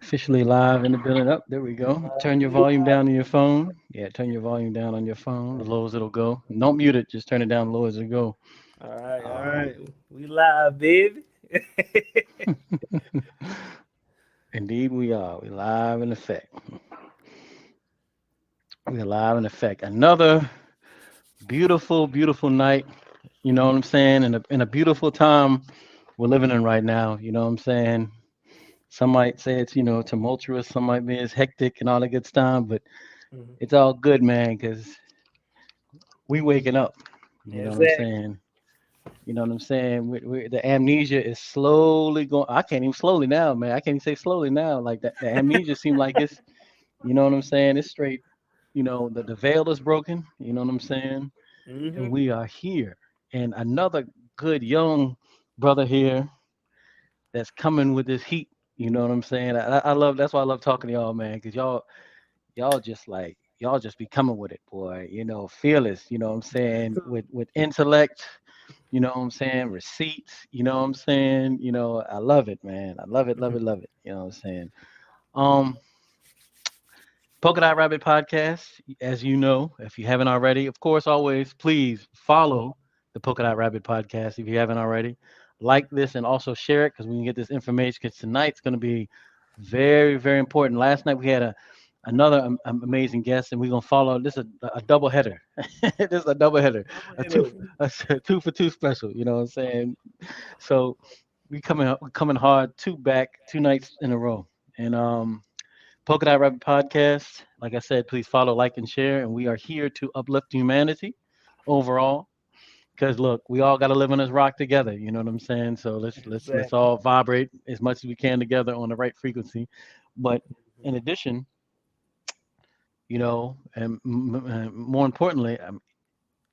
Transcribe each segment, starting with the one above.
Officially live in the building. Up there we go. Turn your We volume live. down on your phone. Yeah, turn your volume down on your phone. As low as it'll go. Don't mute it. Just turn it down as low as it go. All right, all Um, right. We live, baby. Indeed, we are. We live in effect. We are live in effect. Another beautiful, beautiful night. You know what I'm saying? In a beautiful time we're living in right now. You know what I'm saying? Some might say it's tumultuous. Some might be it's hectic and all that good stuff. But Mhm. it's all good, man, because we waking up. You know what I'm Exactly. saying? You know what I'm saying? The amnesia is slowly going. I can't even slowly now, man. I can't even say slowly now. Like that, the amnesia seems like it's. You know what I'm saying? It's straight. The veil is broken. You know what I'm saying? And Hmm. we are here. And another good young brother here that's coming with this heat. You know what I'm saying? I love. That's why I love talking to y'all, man, because y'all just be coming with it, boy. Fearless. You know what I'm saying? With intellect. You know what I'm saying? Receipts. You know what I'm saying? I love it, man. I love it, love it, love it. You know what I'm saying? Um, Polka Dot Rabbit Podcast, as you know, if you haven't already, of course, always please follow the Polka Dot Rabbit Podcast if you haven't already. Like this and also share it because we can get this information because tonight's going to be very, very important. Last night we had another amazing guest and we're going to follow. This is a double header. This is a double header, Double a two, header. a two for two special. You know what I'm saying? So we coming hard, two nights in a row. And Polka Dot Rabbit Podcast. Like I said, please follow, like, and share. And we are here to uplift humanity overall. Because look, we all got to live on this rock together. You know what I'm saying? So let's Exactly. all vibrate as much as we can together on the right frequency. But in addition, and more importantly,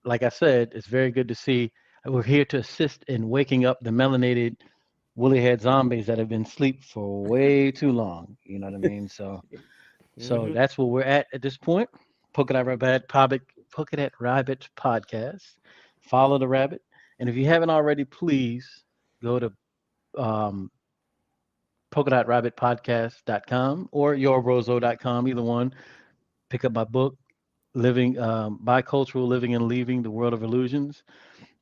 like I said, it's very good to see we're here to assist in waking up the melanated woolly head zombies that have been asleep for way too long. You know what I mean? So Hmm. that's where we're at this point. Polka Dot Rabbit podcast. Follow the rabbit, and if you haven't already, please go to um, polka.rabbitpodcast.com or yourrozo.com, either one. Pick up my book, Living Bicultural Living and Leaving the World of Illusions.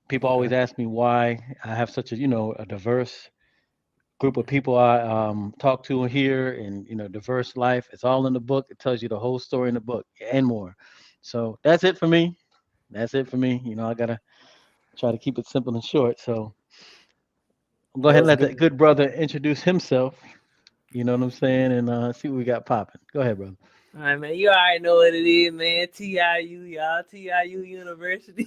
People always ask me why I have such a diverse group of people I talk to here and diverse life. It's all in the book. It tells you the whole story in the book and more. So that's it for me. That's it for me. I gotta try to keep it simple and short. So I'll go ahead and Most let that good. good brother introduce himself. You know what I'm saying, and see what we got popping. Go ahead, brother. All right, man. You already know what it is, man. TIU, y'all. TIU University.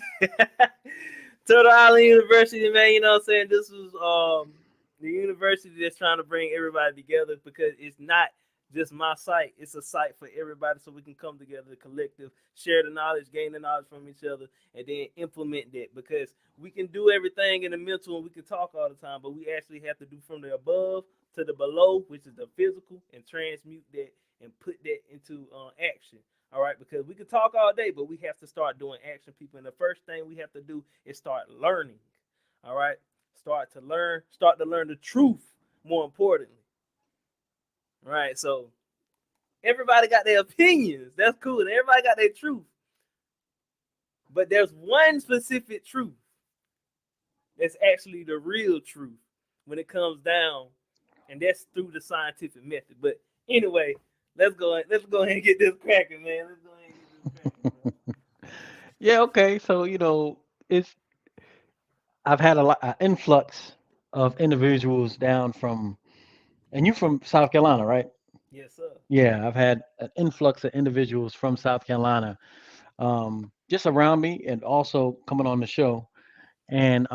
Turtle Island University, man. You know what I'm saying? This was the university that's trying to bring everybody together because it's not just my site. It's a site for everybody so we can come together, collective, share the knowledge, gain the knowledge from each other, and then implement that. Because we can do everything in the mental and we can talk all the time, but we actually have to do from the above to the below, which is the physical, and transmute that and put that into action. All right, because we can talk all day, but we have to start doing action, people. And the first thing we have to do is start learning. All right, start to learn the truth. More importantly, all right. So everybody got their opinions. That's cool. Everybody got their truth, but there's one specific truth that's actually the real truth when it comes down, and that's through the scientific method. But anyway, let's go ahead and get this cracking, man. Let's go ahead and get this cracking, bro. Yeah. Okay. So it's I've had an influx of individuals down from, and you from South Carolina, right? Yes, sir. Yeah, I've had an influx of individuals from South Carolina, just around me, and also coming on the show. And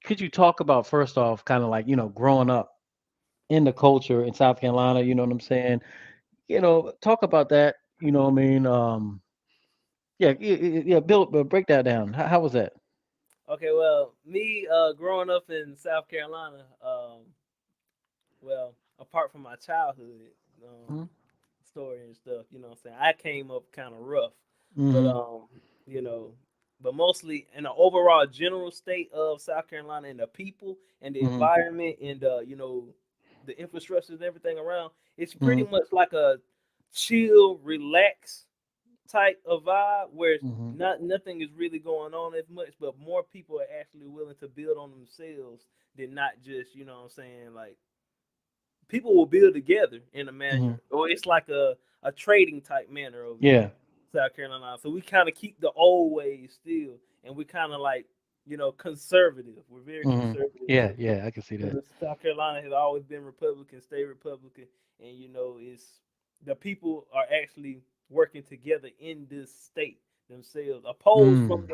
could you talk about first off, kind of like growing up in the culture in South Carolina? You know what I'm saying? Talk about that. You know what I mean? Yeah, yeah. Bill, break that down. How was that? Okay, well, me growing up in South Carolina, well, apart from my childhood story and stuff, you know what I'm saying, I came up kind of rough. But Mm-hmm. you know, but mostly in the overall general state of South Carolina and the people and the Mm-hmm. environment and the infrastructure and everything around. It's pretty Mhm. much like a chill, relax type of vibe where Mhm. nothing is really going on as much, but more people are actually willing to build on themselves than not just, you know what I'm saying, like people will build together in a Mhm. manner, or it's like a trading type manner over here, Yeah. South Carolina. So we kind of keep the old ways still, and we kind of like, conservative. We're very Mhm. conservative Yeah. to Yeah. I can see that. the South Carolina has always been Republican, stay Republican, and it's the people are actually working together in this state themselves, Mm. opposed from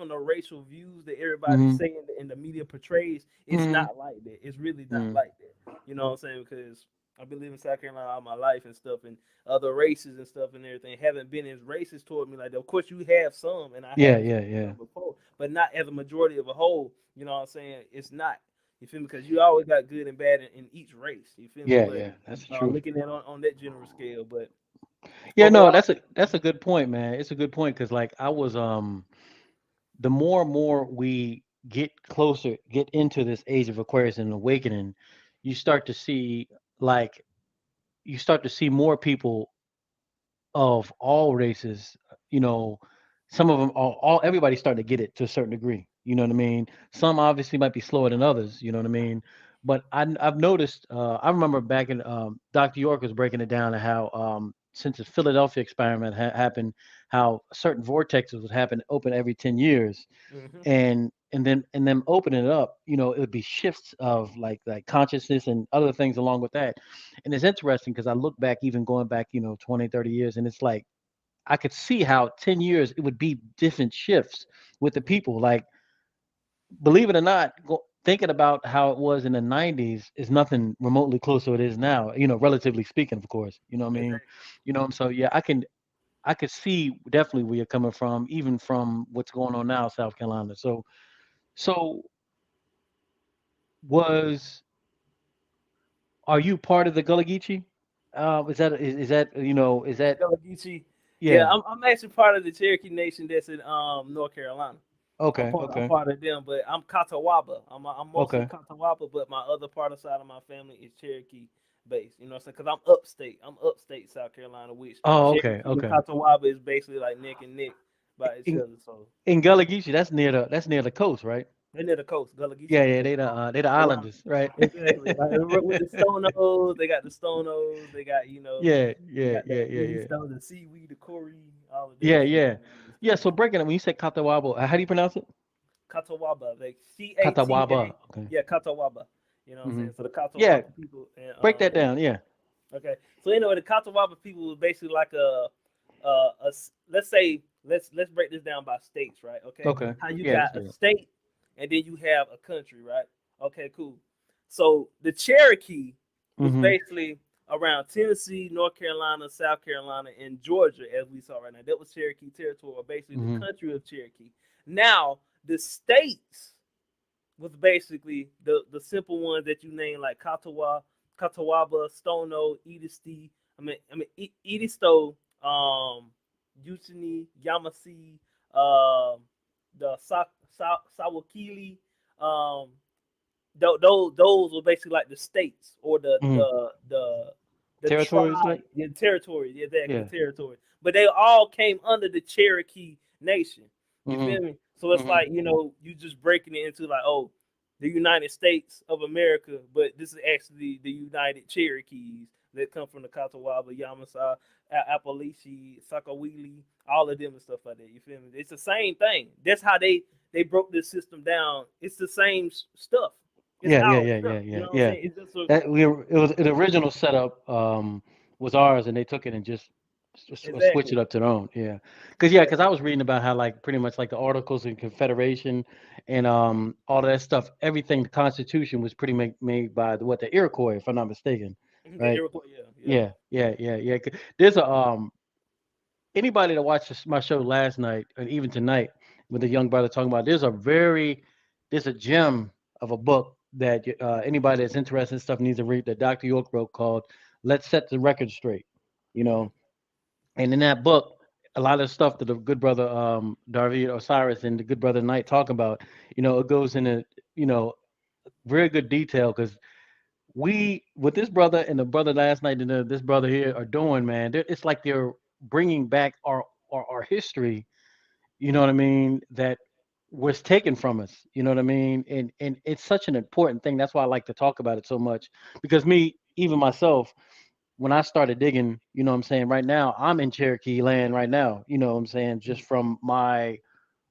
the racial views that everybody's Mhm. saying and the media portrays. It's Mhm. not like that. It's really not Mhm. like that. You know what I'm saying? Because I've been living in South Carolina all my life and stuff, and other races and stuff and everything haven't been as racist toward me like that. Of course, you have some, and I Yeah. have Yeah. experienced Yeah. some before, but not as a majority of a whole. You know what I'm saying? It's not. You feel me? Because you always got good and bad in each race. You feel me? Yeah. But Yeah. That's the truth. looking at on that general scale, but Yeah. No. overall, That's a good point, man. It's a good point because like I was the more and more we get into this age of Aquarius and awakening, you start to see like you start to see more people of all races, you know, some of them all everybody's starting to get it to a certain degree. You know what I mean? Some obviously might be slower than others. You know what I mean? But I've noticed. I remember back in Dr. York was breaking it down to how since the Philadelphia experiment happened, how certain vortexes would happen open every 10 years, hmm and then and them opening it up, it would be shifts of like consciousness and other things along with that. And it's interesting because I look back, even going back 20, 30 years, and it's like I could see how 10 years it would be different shifts with the people. Like, believe it or not, thinking about how it was in the 90s is nothing remotely close to what it is now, relatively speaking, of course. You know what I mean? exactly. So yeah, I could see definitely where you're coming from, even from what's going on now, South Carolina. So was are you part of the Gullah Geechee? Is that is that Gullah Geechee. Yeah, yeah? I'm actually part of the Cherokee Nation that's in North Carolina. Okay, I'm okay, part of them, but I'm CATAWBA. I'm mostly okay. CATAWBA, but my other part of side of my family is Cherokee based. You know what I'm saying? Because I'm upstate. I'm upstate South Carolina, which Oh, okay, Cherokee and okay. CATAWBA is basically like neck and neck by each In other. So in Gullah Geechee, that's near the coast, right? they're near the coast. Gullah Geechee Yeah, is yeah. near the coast. They the Around islanders, right? exactly like with the Stonos, they got the Stonos. They got Yeah, they yeah, got yeah, the yeah, Edie yeah, Stone, the seaweed, the Corey, all of them yeah, stuff yeah, and all this yeah. stuff. So breaking it, when you say Catawba, how do you pronounce it? CATAWBA, like Catawba. CATA, Okay. yeah, CATAWBA. You know what I'm Hmm. saying? So the Yeah, CATAWBA people, and break that down. Yeah. okay. So anyway, the CATAWBA people was basically like let's say let's break this down by states, right? Okay, Okay. how you Yeah, let's got do a it. state and then you have a country, right? Okay, cool. So the Cherokee was Hmm. basically around Tennessee, North Carolina, South Carolina, and Georgia, as we saw right now. That was Cherokee territory, or basically the Hmm. country of Cherokee. Now the states was basically the simple ones that you named like Catawba, Stono, Edisto, Edisto, Utini, Yamasi, um, the Sawakili, um, those were basically like the states or Hmm. the Territories, like. tribe, the territory, yeah, exactly, Yeah. the territory. But they all came under the Cherokee Nation. You Hmm. feel me? So it's Hmm. like you just breaking it into like, oh, the United States of America, but this is actually the United Cherokees that come from the Catawba, Yamasa, Appalachia, Sakawili, all of them and stuff like that. You feel me? It's the same thing. That's how they broke this system down. It's the same stuff. It's Yeah, yeah, our yeah, stuff. yeah, You yeah, know what I'm yeah. saying? It's just a It was the original setup was ours, and they took it and just switched exactly, it up to their own. Yeah, because exactly. I was reading about how like pretty much like the Articles of Confederation and all of that stuff, everything the Constitution was pretty made by the Iroquois, if I'm not mistaken, The right? Iroquois, yeah, yeah. Yeah, yeah, yeah, yeah. There's a anybody that watched my show last night and even tonight with the young brother talking about, there's a gem of a book that anybody that's interested in stuff needs to read that Dr. York wrote called "Let's Set the Record Straight." You Mm-hmm. know, and in that book, a lot of stuff that the good brother Darvid Osiris and the good brother Knight talk about, it goes into very good detail because we what this brother and the brother last night and this brother here are doing, man. It's like they're bringing back our history. You know what I mean? That was taken from us. You know what I mean? And it's such an important thing. That's why I like to talk about it so much. Because me, even myself, when I started digging, you know what I'm saying, right now, I'm in Cherokee land right now, you know what I'm saying, just from my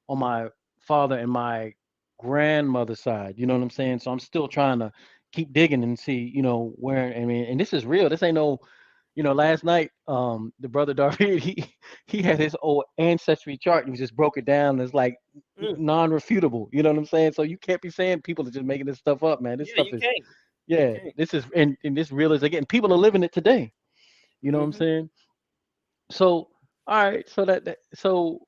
on my father and my grandmother's side, you know what I'm saying? So I'm still trying to keep digging and see, you know, where I mean, and this is real. This ain't no, you know, last night, the brother David, he had his old ancestry chart and he just broke it down. It's like Mm. non-refutable, you know what I'm saying? So you can't be saying people are just making this stuff up, man. This Yeah, stuff you is, can't. You yeah, can't. this is, and this real is again, people are living it today. You know what I'm Mm-hmm. saying? So, all right, so so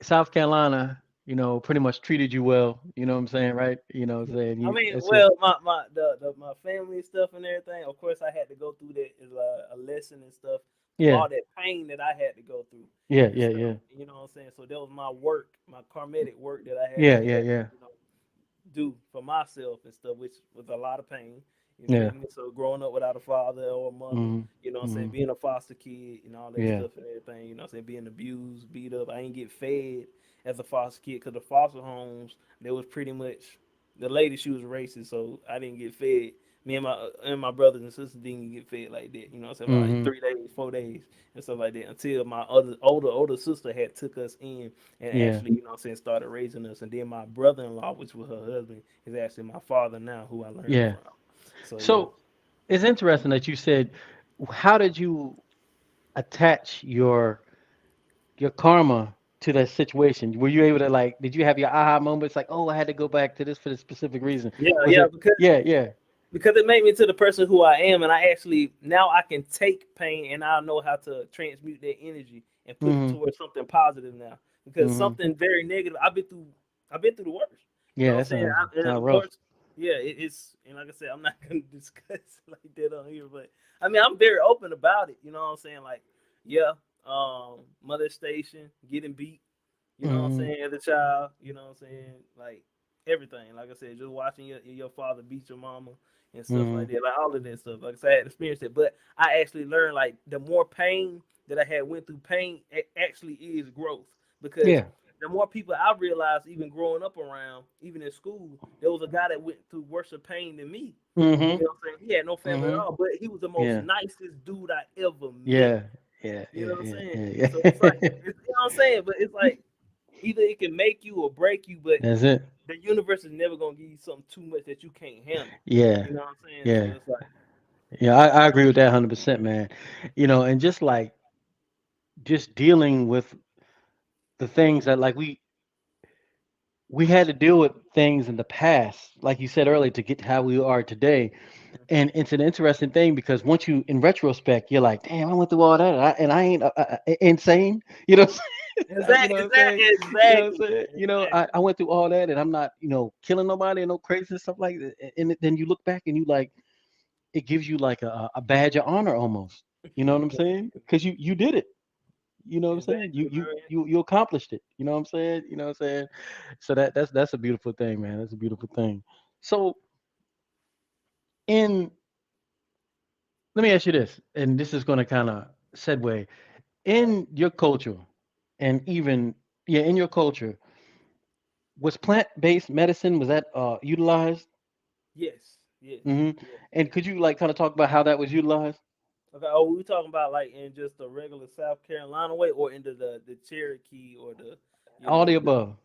South Carolina, you know, pretty much treated you well. You know what I'm saying, right? You know what I'm saying? I You, mean, that's your, well, my family stuff and everything. Of course, I had to go through that as a lesson and stuff through yeah, all that pain that I had to go through yeah, and yeah, stuff. yeah, You know what I'm saying? So that was my work, my karmatic work that I had to yeah, yeah, yeah, do for myself and stuff, which was a lot of pain. You yeah. feel me? So growing up without a father or a mother, Mm-hmm. you know what I'm saying, Mm-hmm. being a foster kid and all that Yeah, stuff and everything, you know what I'm saying, being abused, beat up. I ain't get fed as a foster kid because the foster homes, there was pretty much the lady, she was racist, so I didn't get fed. Me and my brothers and sisters didn't get fed like that, you know what I'm saying, for like mm-hmm. 3 days, 4 days and stuff like that until my other older sister had took us in and Yeah, actually, you know what I'm saying, started raising us. And then my brother-in-law, which was her husband, is actually my father now, who I learned it yeah. from. So yeah. So it's interesting that you said, how did you attach your karma to that situation? Were you able to like, did you have your aha moments like, oh, I had to go back to this for this specific reason? Yeah, Was yeah, it? Yeah, yeah. because it made me to the person who I am, and I actually now I can take pain and I know how to transmute that energy and put it Mm-hmm. towards something positive now. Because Mm-hmm. something very negative, I've been through the worst. You know Yeah, what I'm that saying? And sound of rough. course, yeah, it's and like I said, I'm not gonna discuss like that on here, but I mean I'm very open about it. You know what I'm saying? Like, yeah, mother station, getting beat. You know what I'm Mm-hmm. saying? As a child, you know what I'm saying? Like everything. Like I said, just watching your father beat your mama and stuff Mm-hmm. like that. Like all of that stuff. Like I said, I had experienced it. But I actually learned like the more pain that I had went through, pain actually is growth. Because Yeah. the more people I realized, even growing up around, even in school, there was a guy that went through worse of pain than me. Mm-hmm. You know what I'm saying? He had no family at Mm-hmm. all, but he was the most Yeah. nicest dude I ever met. Yeah. Yeah. You Yeah. know what I'm Yeah. saying? Yeah. So it's like, Yeah. you know what I'm saying? But it's like, either it can make you or break you, but That's it. the universe is never gonna give you something too much that you can't handle. Yeah. You know what I'm saying? So Yeah. it's like, Yeah. I agree with that 100%, man. You know, and just like just dealing with the things that like we had to deal with things in the past, like you said earlier, to get to how we are today. And it's an interesting thing because once you, in retrospect, you're like, damn, I went through all that, and I ain't insane. You know, you know exactly, what I'm saying? exactly, You know what I'm exactly, saying? You know, exactly. I went through all that, and I'm not, you know, killing nobody and no crazy and stuff like that. And then you look back and you like, it gives you like a badge of honor almost. You know what I'm saying? Because you did it. You know what I'm saying? Exactly, man. You accomplished it. You know what I'm saying? You know what I'm saying? So that's a beautiful thing, man. That's a beautiful thing. So in let me ask you this, and this is going to kind of segue All right. in your culture, and even yeah, in your culture, was plant-based medicine was that utilized? Yes, yes, Hmm. yes, And yes. could you like kind of talk about how that was utilized? Okay. Oh, we talking about like in just the regular South Carolina way, or into the Cherokee or the, you All the know, above.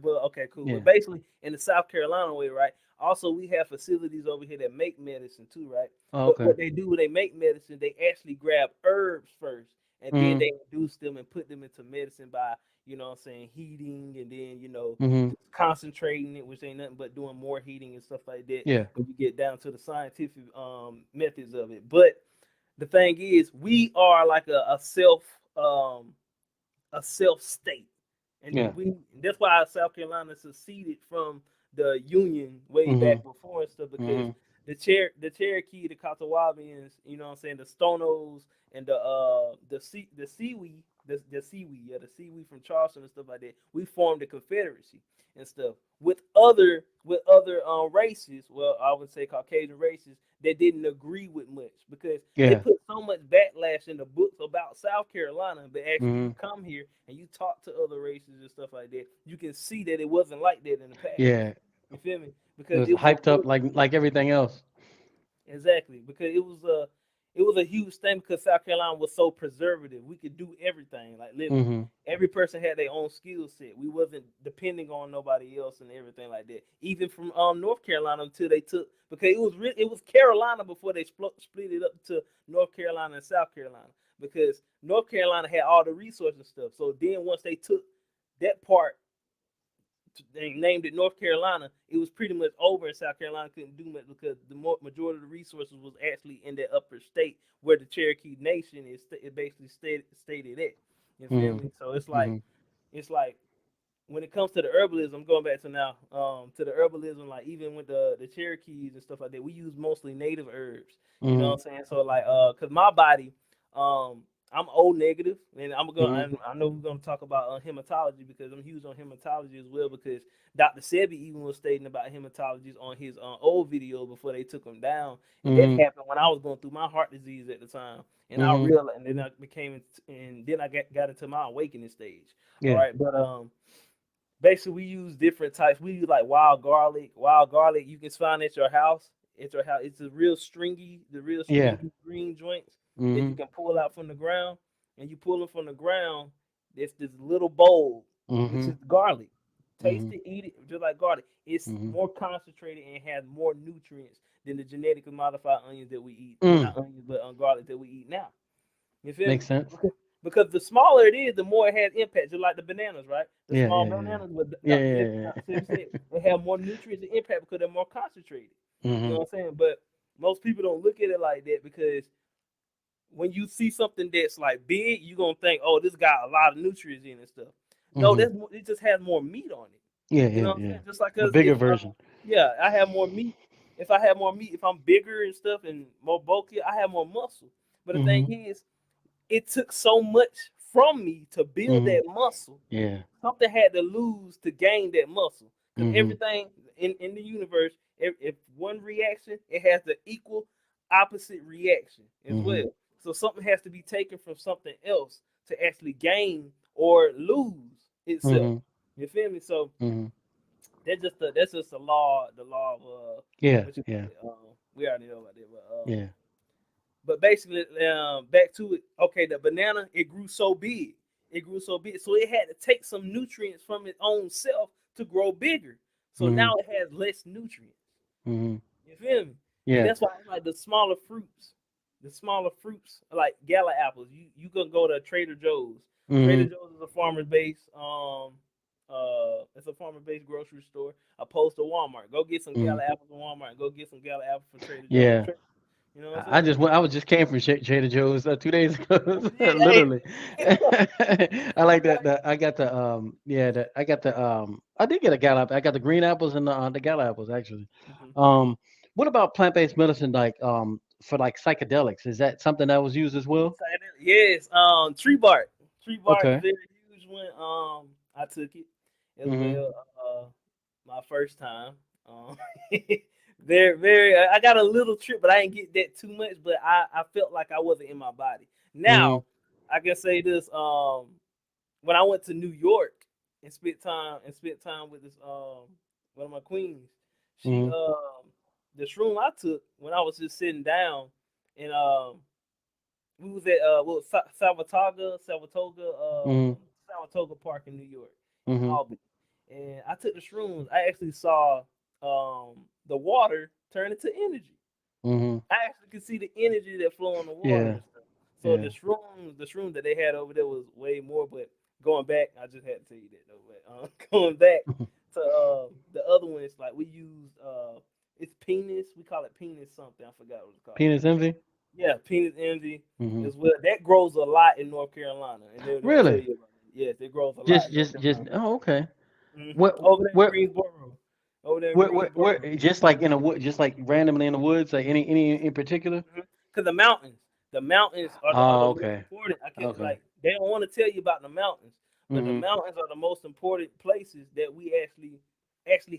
well, okay, cool. But Yeah. basically, in the South Carolina way, right? Also, we have facilities over here that make medicine too, right? Oh, But okay. what they do when they make medicine, they actually grab herbs first, and then Hmm. they induce them and put them into medicine by, you know what I'm saying, heating, and then, Hmm. just concentrating it, which ain't nothing but doing more heating and stuff like that Yeah. when you get down to the scientific methods of it. But the thing is, we are like um a self state, and Yeah. we that's why South Carolina seceded from the Union way Hmm. back before and stuff, because Hmm. the Cherokee, the Catawbaans, you know what I'm saying, the Stonos and the Seawee, the seaweed, the seaweed from Charleston and stuff like that. We formed a confederacy and stuff with other races. Well, I would say Caucasian races that didn't agree with much because they Yeah. put so much backlash in the books about South Carolina. But actually, Hmm. you come here and you talk to other races and stuff like that, you can see that it wasn't like that in the past. Yeah. You feel me? It Because was it was a hyped real up like everything else. exactly because it was a huge thing because South Carolina was so preservative. We could do everything, like literally. Hmm. Every person had their own skill set. We wasn't depending on nobody else and everything like that. Even from North Carolina until they took because it was Carolina before they split it up to North Carolina and South Carolina because North Carolina had all the resources and stuff. So then once they took that part they named it North Carolina, it was pretty much over, and South Carolina couldn't do much because the majority of the resources was actually in that upper state where the Cherokee Nation is. It basically stated at. You feel Hmm. me? So it's like Hmm. it's like when it comes to the herbalism, going back to now, to the herbalism, like even with the Cherokees and stuff like that, we use mostly native herbs. You know Hmm. what I'm saying? So like, cause my body, I'm O negative, and Hmm. I know we're gonna talk about hematology because I'm huge on hematology as well. Because Dr. Sebi even was stating about hematologies on his old video before they took him down, and that Hmm. happened when I was going through my heart disease at the time, and I Hmm. realized, and then I became, and then I got into my awakening stage. All Yeah. right, but basically we use different types. We use like wild garlic. Wild garlic you can find at your house. At your house, it's the real Yeah. stringy green joints that you Hmm. can pull out from the ground. And you pull them from the ground. There's this little bowl, which Hmm. is garlic. Taste Hmm. it, eat it, just like garlic. It's Hmm. more concentrated and has more nutrients than the genetically modified onions that we eat. I mean, Mm. not onions, but garlic that we eat now. You feel me? Makes sense. Because the smaller it is, the more it has impact. Just like the bananas, right? The Yeah. small Yeah. Yeah. bananas, what Yeah. Dr. Yeah. Sebi said, they have more nutrients and impact because they're more concentrated. You know Hmm. what I'm saying? But most people don't look at it like that because when you see something that's like big, you're gonna think, oh, this got a lot of nutrients in it and stuff. No, Hmm. it just has more meat on it. Yeah. You know Yeah. what I'm Yeah. saying? Just like A us, bigger if version. yeah, I have more meat. If I have more meat, if I'm bigger and stuff and more bulky, I have more muscle. But the thing Hmm. is, it took so much from me to build Hmm. that muscle. Yeah. Something had to lose to gain that muscle. Because Hmm. everything in the universe, if one reaction, it has the equal opposite reaction as Hmm. well. So something has to be taken from something else to actually gain or lose itself. Hmm. You feel me? So Hmm. that's just the law of Yeah. what you call Yeah. it. We already know about that, Yeah. but basically, back to it. Okay, the banana it grew so big, so it had to take some nutrients from its own self to grow bigger. So Hmm. now it has less nutrients. Hmm. You feel me? And Yeah. that's why like the smaller fruits like gala apples. You can go to Trader Joe's. Trader Hmm. Joe's is a farmer based it's a farmer based grocery store opposed to Walmart. Go get some Hmm. gala apples from Walmart. And go get some gala apples from Trader Joe's. Yeah. You know what I'm I saying? just went. I was just came from Trader Joe's 2 days ago. Yeah, hey, Literally, I like that. I got the yeah. I got the I did get a gallop. I got the green apples and the gala apples actually. mhm. Um, what about plant-based medicine like for like psychedelics? Is that something that was used as well? Yes, tree bark. Tree bark is Okay. very huge when I took it as Mhm. well. My first time. Um, very. I got a little trip, but I didn't get that too much. But I felt like I wasn't in my body. Mhm. Now I can say this. When I went to New York and spent time with this one of my queens, she Mhm. the shroom I took when I was just sitting down and we was at Mhm. Saratoga Park in New York in Mhm. Albany, and I took the shrooms. I actually saw the water turn into energy. Mhm. I actually could see the energy that flow on the water Yeah. and stuff. So Yeah. the shroom that they had over there was way more. But going back, I just had to tell you that though. But going back to the other ones, like we used it's penis. We call it penis something. I forgot what it's called. Penis envy. Yeah, penis envy Mhm. as well. That grows a lot in North Carolina, and they'll tell Really? you about it. Yes, it grows a lot Just in North just just. Carolina. Oh, okay. What? Over there in Where? Greensboro. Over there in Where? Greensboro. Just like in a wood, just like randomly in the woods, like any in particular? Because the mountains are the Oh, most okay. important. I can Okay. like They don't want to tell you about the mountains, but the Mm-hmm. mountains are the most important places that we actually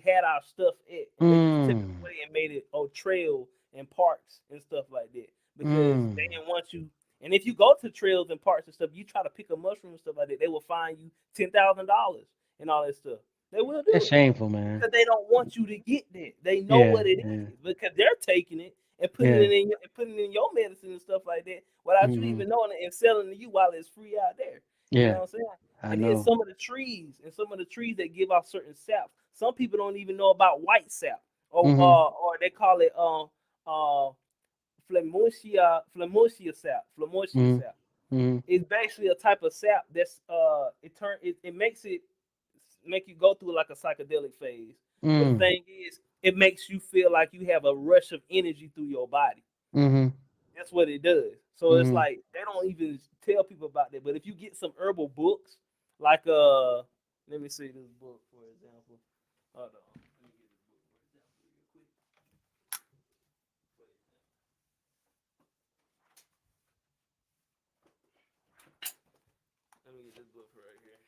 had our stuff at. They just took it Mm. away and made it trail and parks and stuff like that because they Mm. didn't want you. And if you go to trails and parks and stuff, you try to pick a mushroom and stuff like that, they will fine you $10,000 and all that stuff. They will That's do it shameful, man. because they don't want you to get that. They know Yeah, what it yeah, is because they're taking it and yeah. putting it in your medicine and stuff like that without you Mm-hmm. even knowing it and selling to you while it's free out there. You know Yeah, what I'm saying? I And then know. some of the trees that give off certain saps. Some people don't even know about white sap, Mm-hmm. or they call it flamosia Mm-hmm. sap. Mm-hmm. It's basically a type of sap that's it makes it make you go through like a psychedelic phase. But the Mm. thing is, it makes you feel like you have a rush of energy through your body. Mm-hmm. That's what it does. So it's Mm-hmm. like they don't even tell people about that. But if you get some herbal books, like let me see this book for example. Hold on. Let me get this book for example real quick. Let me get this book right here.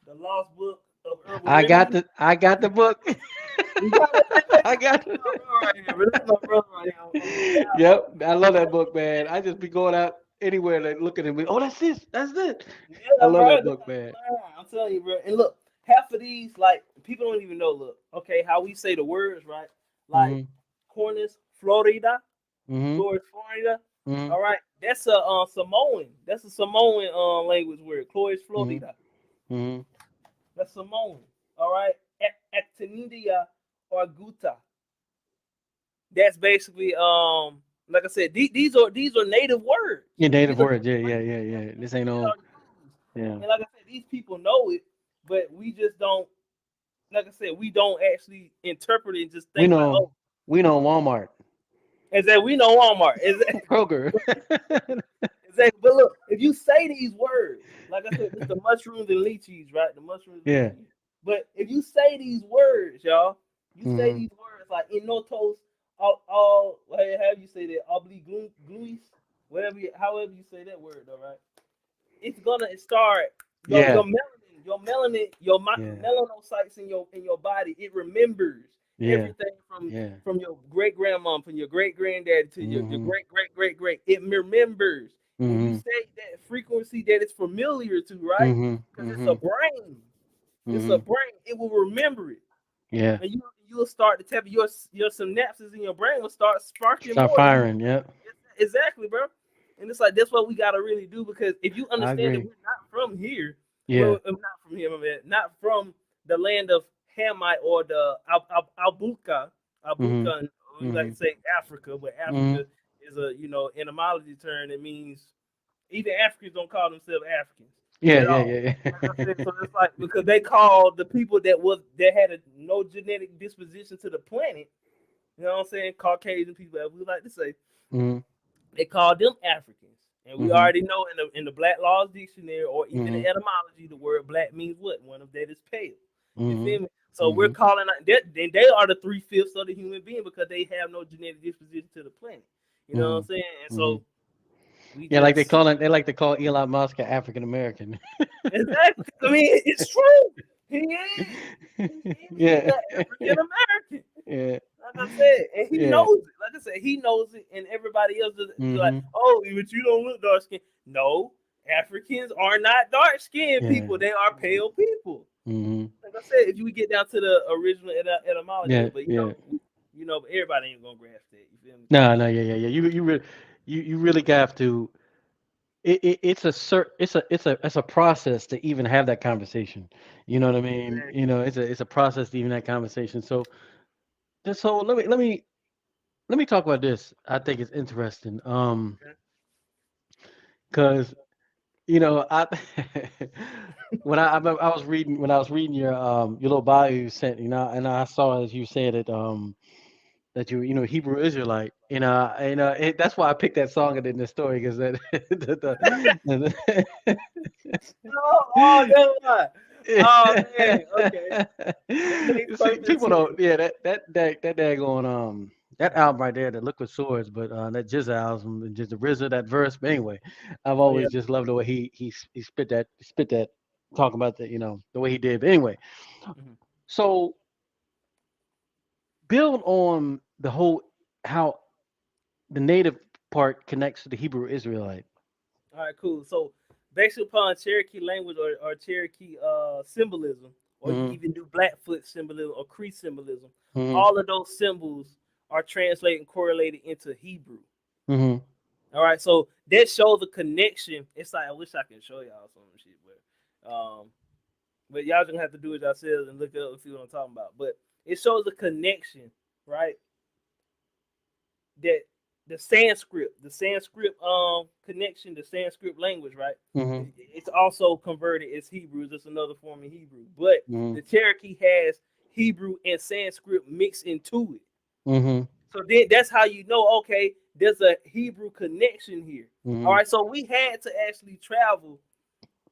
The Lost Book of Herbal Remedies. I got the book. You got it right there. I got This is it. my bro right here, but this is my brother right here on the tab. Yep, I love that book, man. I just be going out anywhere like looking at me. Oh, that's this. That's it. I Yeah, love bro. that That's book, how you man. learn. I'm telling you, bro. And look, half of these, like, people don't even know. Look, okay, how we say the words, right? Like, Mhm. Cornus Florida, Mhm. Cloris Florida. Mhm. All right, that's a Samoan. That's a Samoan language word. Cloris Mhm. Florida. Mhm. That's Samoan. All right, Actinidia or Guta. That's basically like I said, these are native words. Your native These are words. native Yeah, yeah, languages yeah, yeah. This ain't that no. are used. Yeah. And like I said, these people know it, but we just don't. Like I said, we don't actually interpret it and just We think like, oh, know. We know Walmart, is that we know Walmart? Is that Kroger. exactly? But look, if you say these words, like I said, it's the mushrooms and lychees, right? The mushrooms and Yeah. lychees. But if you say these words, y'all, you say Mhm. these words like inotos, all how you say that, gluis, however you say that word, though, right? It's gonna start Yeah. your Yeah. melanocytes in your body. It remembers Yeah. everything Yeah. from your great grandmom, from your great granddaddy to your Mhm. great. It remembers, and you Mhm. say that frequency that it's familiar to, right? Mhm. Because it's a Mhm. brain. It's a Mhm. brain. It will remember it, Yeah. and you'll start to tap your synapses in your brain will start sparking Start more. firing. Yep. Exactly, bro. And it's like that's what we gotta really do because if you I understand that agree. we're not from here, Yeah. not from here, my man, not from the land of Hamite or the Mhm. and we like to Mhm. say Africa, but Mhm. Africa is a etymology term that means even Africans don't call themselves Africans Yeah. at Yeah. all. Yeah. Like I said, Yeah. so it's like because they call the people that had no genetic disposition to the planet, you know what I'm saying, Caucasian people, as we like to say, mhm. they called them Africans. And we Mhm. already know in the Black Laws Dictionary or even the Mhm. etymology, the word black means what? One of that is pale. You feel Mhm. me? So we're Mhm. calling they are the 3/5 of the human being because they have no genetic disposition to the planet. You know what I'm Mhm. saying? And Mhm. so we Yeah, like they just call it. They like to call Elon Musk an African American. exactly. I mean, it's true. He is. He's Yeah. an African American. Yeah. Like I said, and he Yeah. knows it. Like I said, he knows it, and everybody else does be like, Mhm. "Oh, but you don't look dark skinned." No, Africans are not dark skinned Yeah. people; they are pale people. Mhm. Like I said, if you get down to the original etymology of Yeah. it, but Yeah. but everybody ain't gonna grasp that. You feel me? No. No. Yeah. Yeah. Yeah. You really have to. It's a it's a process to even have that conversation. You know what I mean? Exactly. You know, it's a process to even have conversation. So let me talk about this. I think it's interesting. Okay. Because I when I was reading your little bio you sent, and I saw as you said it that you Hebrew Israelite, that's why I picked that song in the story because that Oh, never mind. Oh man. Okay. That makes See, perfect people sense. don't, yeah, that daggone, that album right there, the Liquid Swords, but that Jizz album, and just the RZA that verse. But anyway, I've Oh yeah. always just loved the way he spit that, talking about the the way he did. But anyway, Mhm. so build on the whole how the native part connects to the Hebrew Israelite. All right, cool. So, based upon Cherokee language or Cherokee symbolism, or you Mm-hmm. even do Blackfoot symbolism or Cree symbolism, Mm-hmm. all of those symbols are translated and correlated into Hebrew. Mm-hmm. All right, so that shows the connection. It's like I wish I could show y'all some shit, but y'all just gonna have to do it yourselves and look it up and see what I'm talking about. But it shows the connection, right? That the Sanskrit connection, the Sanskrit language, right? Mm-hmm. It's also converted as Hebrew. It's another form of Hebrew, but Mm-hmm. the Cherokee has Hebrew and Sanskrit mixed into it. Mm-hmm. So then that's how you know, okay, there's a Hebrew connection here. All Mm-hmm. right, so we had to actually travel,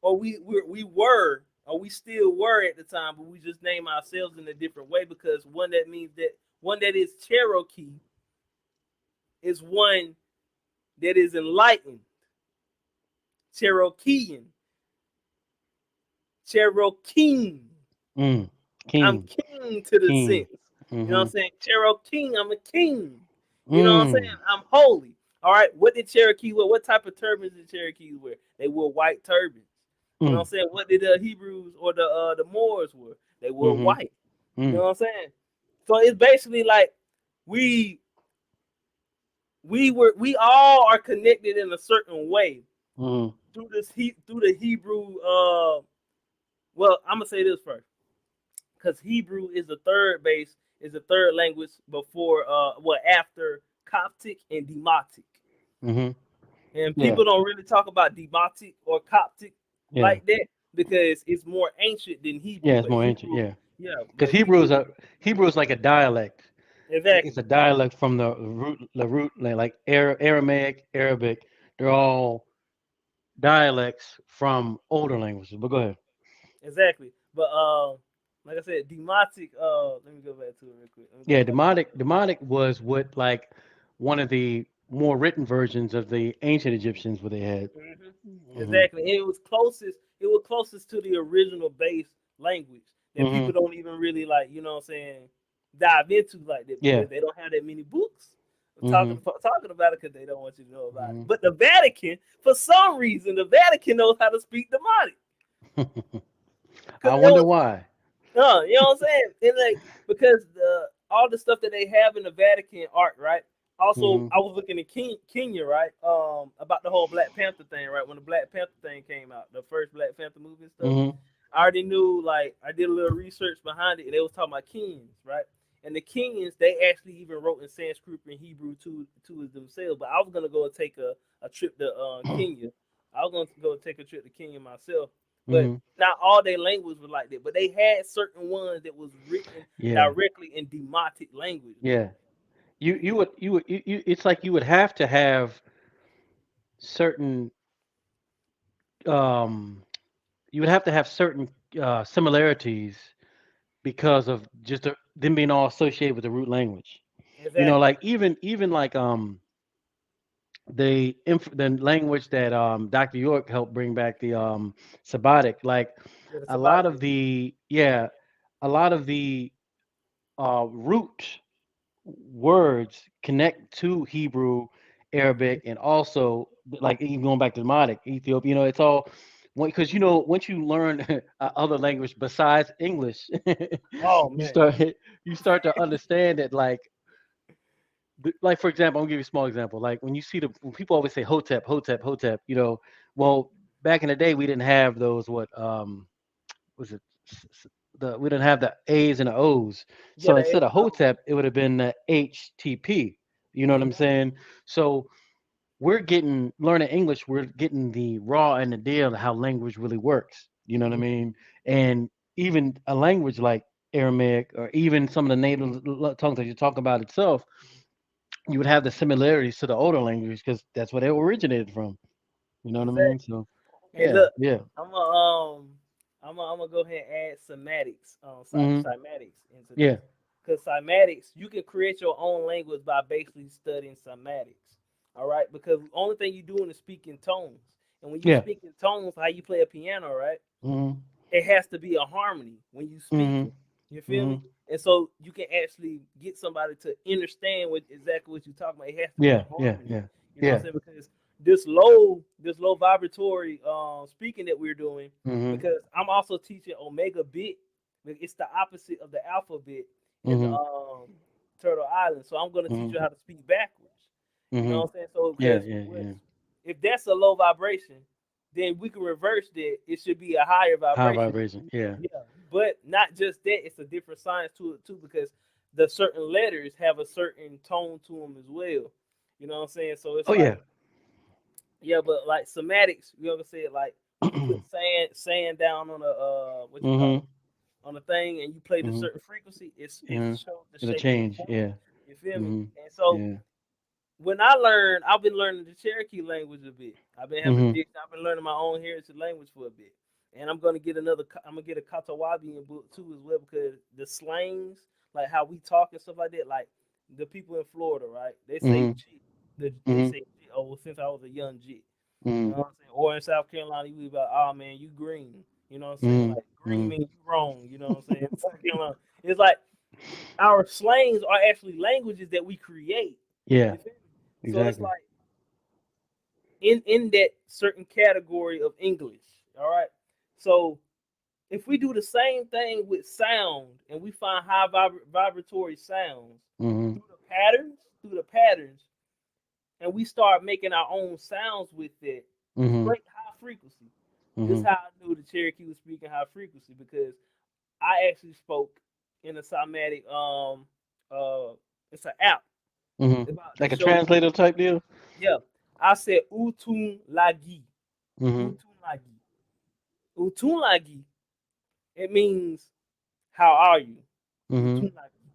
or we were, or we still were at the time, but we just name ourselves in a different way because one that is Cherokee is one that is enlightened, Cherokean, Cherokee. Mm. I'm King. king to the King. sense. You know what Mm-hmm. I'm saying? Cherokee, I'm a king. You know what I'm Mm. saying? I'm holy. All right. What did Cherokee wear? What type of turbans did Cherokees wear? They wore white turbans. You know what Mm. I'm saying? What did the Hebrews or the Moors wear? They wore Mm-hmm. white. You know Mm. what I'm saying? So it's basically like we we all are connected in a certain way Mm. through the Hebrew. Well, I'm gonna say this first because Hebrew is the third base, is the third language before after Coptic and Demotic. Mm-hmm. And Yeah. people don't really talk about Demotic or Coptic Yeah. like that because it's more ancient than Hebrew. Yeah. It's But more ancient. Hebrew, Yeah. yeah, Because but Hebrew, Hebrew is like a dialect. It's exactly, a dialect from the root like Aramaic, Arabic. They're all dialects from older languages. But go ahead. exactly. But like I said, Demotic. Let me go back to it real quick. Let me go Yeah, back to it. demonic was what like one of the more written versions of the ancient Egyptians what they had. Hmm. Hmm. Exactly. And it was closest. It was closest to the original base language that Hmm. people don't even really like. You know what I'm saying? Dive into like that Yeah. because they don't have that many books Hmm. talking about it because they don't want you to know about it. Hmm. But the Vatican, for some reason, the Vatican knows how to speak demonic I because it wonder was, why. you know what I'm saying? And like because the all the stuff that they have in the Vatican art, right? Also, Hmm. I was looking at Kenya, right? About the whole Black Panther thing, right? When the Black Panther thing came out, the first Black Panther movie and stuff, Hmm. I already knew. Like, I did a little research behind it, and they was talking about Kenyans, right? And the Kenyans, they actually even wrote in Sanskrit and Hebrew to themselves. But I was gonna go and take a trip to Kenya. I was gonna go take a trip to Kenya myself, but Hmm. not all their language was like that. But they had certain ones that was written Yeah. directly in Demotic language, man. Yeah. It's like you would have to have certain um you would have to have certain similarities because of just them being all associated with the root language. Exactly. Like even like the language that Dr. York helped bring back the Sabbatic, like Yeah, the a lot Sabbatic. of the yeah, a lot of the root words connect to Hebrew, Arabic, and also like even going back to Demotic, Ethiopian. It's all because once you learn other language besides English, Oh you man. start you start to understand that like for example, I'll give you a small example. Like when people always say Hotep, Hotep, Hotep. Well back in the day we didn't have those was it we didn't have the A's and the O's. Yeah, So the instead of H. Hotep, it would have been the HTP. You know what I'm Mm-hmm. saying? So we're getting learning English. We're getting the raw and the deal of how language really works. You know what I Mm-hmm. mean? And even a language like Aramaic or even some of the native tongues that you talk about itself, you would have the similarities to the older language because that's where they originated from. You know what I mean? Exactly. So Hey, yeah, look, yeah, I'm gonna I'm gonna go ahead and add semantics, hmm cymatics into yeah, this. Because cymatics, you can create your own language by basically studying cymatics. All right, because the only thing you're doing is speaking tones, and when you Yeah. speak in tones, how you play a piano, right? Mhm. It has to be a harmony when you speak Mhm. it. You feel me? Mhm. And so you can actually get somebody to understand what exactly what you're talking about. It has to be a Yeah. Yeah. harmony. Yeah. You know what Yeah. I'm saying? Because this low vibratory speaking that we're doing, Mhm. because I'm also teaching omega bit. It's the opposite of the alphabet in the Mhm. Turtle Island. So I'm gonna teach Mhm. you how to speak backwards. You know Mhm. what I'm saying? So Yeah. because Yeah. Yeah. if that's a low vibration, then we can reverse that. It should be a higher High vibration. vibration. Yeah. Yeah, but not just that. It's a different science to it too, because the certain letters have a certain tone to them as well. You know what I'm saying? So it's Oh yeah. like, yeah, but like somatics, you ever say it like when you put sand down on a what you call Mhm. it, on a thing, and you play the Mhm. certain frequency, it Mhm. shows the It'll shape of the change. point. Yeah. You feel me? Mhm. And so Yeah. when I've been learning the Cherokee language a bit. I've been having Mhm. diction. I've been learning my own heritage language for a bit, and I'm gonna get another. I'm gonna get a CATAWBA book too as well, because the slangs, like how we talk and stuff like that, like the people in Florida, right? They say Mhm. jit. They Mhm. say jit. Oh, well, since I was a young jit, you know Mhm. what I'm saying? Or in South Carolina, you be about, oh man, you green. You know what I'm saying? Mhm. Like green Mhm. means you wrong. You know what I'm saying? South Carolina, it's like our slangs are actually languages that we create. Yeah. You feel me? So it's Exactly. like in that certain category of English. All right. So if we do the same thing with sound and we find high vibratory sounds Mhm. through the patterns, and we start making our own sounds with it, Mhm. straight high frequency. This is Mhm. how I knew the Cherokee was speaking high frequency, because I actually spoke in a somatic uh it's an app Mhm. about that Like a shows you. translator type deal. Yeah, I said Utun Lagi. Mhm. Utun Lagi. Utun Lagi. It means how are you? Mhm. Utun Lagi.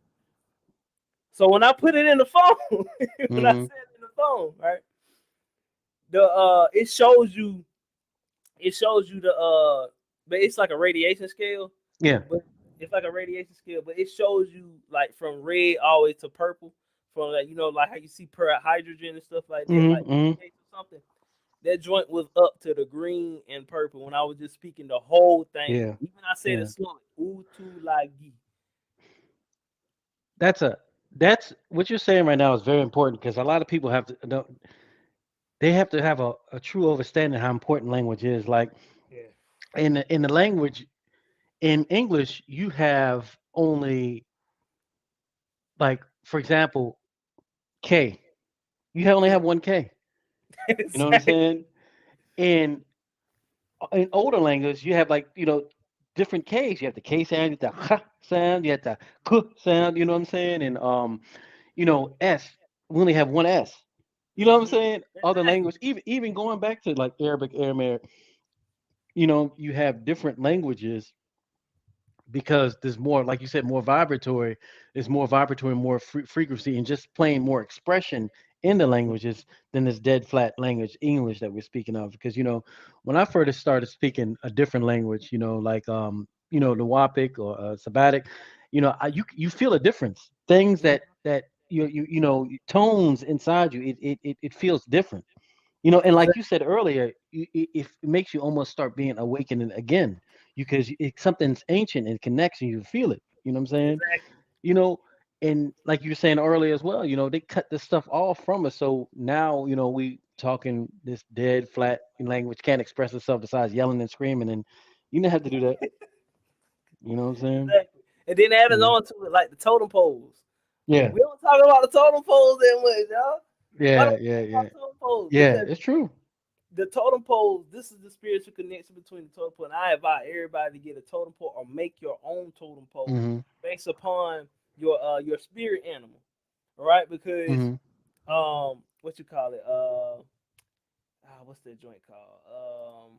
So when I put it in the phone, when I Mhm. said it in the phone, right? It shows you the but it's like a radiation scale, Yeah. but it's like a radiation scale, but it shows you like from red all the way to purple, from like like how you see per hydrogen and stuff like that, Mhm. like Mhm. pH or something. That joint was up to the green and purple when I was just speaking the whole thing. Yeah. Even I said it Yeah. slow. Utu lagi. That's a that's what you're saying right now is very important because a lot of people have to don't they have to have a true understanding how important language is. Like Yeah. in the language in English, you have only like for example, K. You only have one K. You know what I'm Exactly. saying? In older language, you have like different K's. You have the K sound, you have the H sound, you have the K sound. You know what I'm saying? And S. We only have one S. You know what I'm Hmm. saying? Other Exactly. language, even going back to like Arabic, Aramaic, you have different languages because there's more, like you said, more vibratory. There's more vibratory, more frequency, and just plain more expression in the languages than this dead flat language English that we're speaking of. Because when I first started speaking a different language, like the Wapic or Sabbatic, you feel a difference. Things that tones inside you, it feels different. And like you Exactly. said earlier, it makes you almost start being awakening again because something's ancient and connects and you feel it. You know what I'm saying? Exactly. You know, and like you were saying earlier as well, they cut this stuff off from us. So now, we talking this dead, flat language can't express itself besides yelling and screaming. And you don't have to do that. You know what I'm saying? Exactly. And then added Yeah. on to it like the totem poles. Yeah. We don't talk about the totem poles that much, y'all. Why Yeah. don't we Yeah. talk Yeah. about totem poles? Yeah. Because It's true. the totem pole, this is the spiritual connection between the totem pole. And I invite everybody to get a totem pole or make your own totem pole Mm-hmm. based upon your spirit animal. All right? Because Mm-hmm. what you call it? What's that joint called?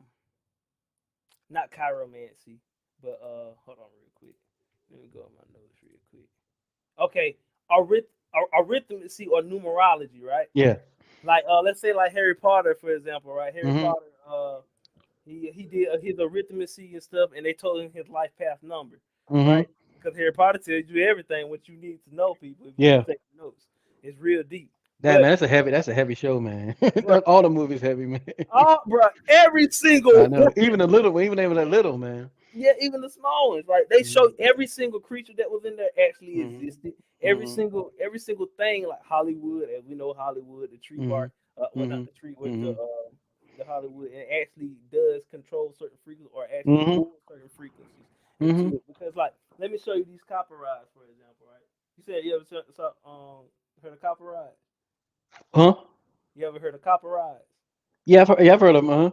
Not chiromancy, but hold on real quick. Let me go on my notes real quick. Okay, arithmetic or numerology, right? Yeah. Like let's say like Harry Potter, for example, right? Harry Mm-hmm. Potter, he did his arithmetic and stuff, and they told him his life path number, Mm-hmm. right? because Harry Potter tells you everything what you need to know, people. If you Yeah. take notes, it's real deep. That But man, that's a heavy show, man. bro, All the movies heavy, man. bro, every I single know. Even the little one, even they were that little, man. yeah, even the small ones, right? They show Mhm. every single creature that was in there actually Mhm. existed. Mhm. Every single thing, like Hollywood, as we know Hollywood, the tree bark, Mhm. well, not Mhm. the tree, but Mhm. the Hollywood, and it actually does control certain frequencies or actually Mhm. pull certain frequencies into Mhm. it. Because, like, let me show you these copper rods, for example, right? You said you ever heard of copper rods? Huh? You ever heard of copper rods? Yeah, I've heard of them.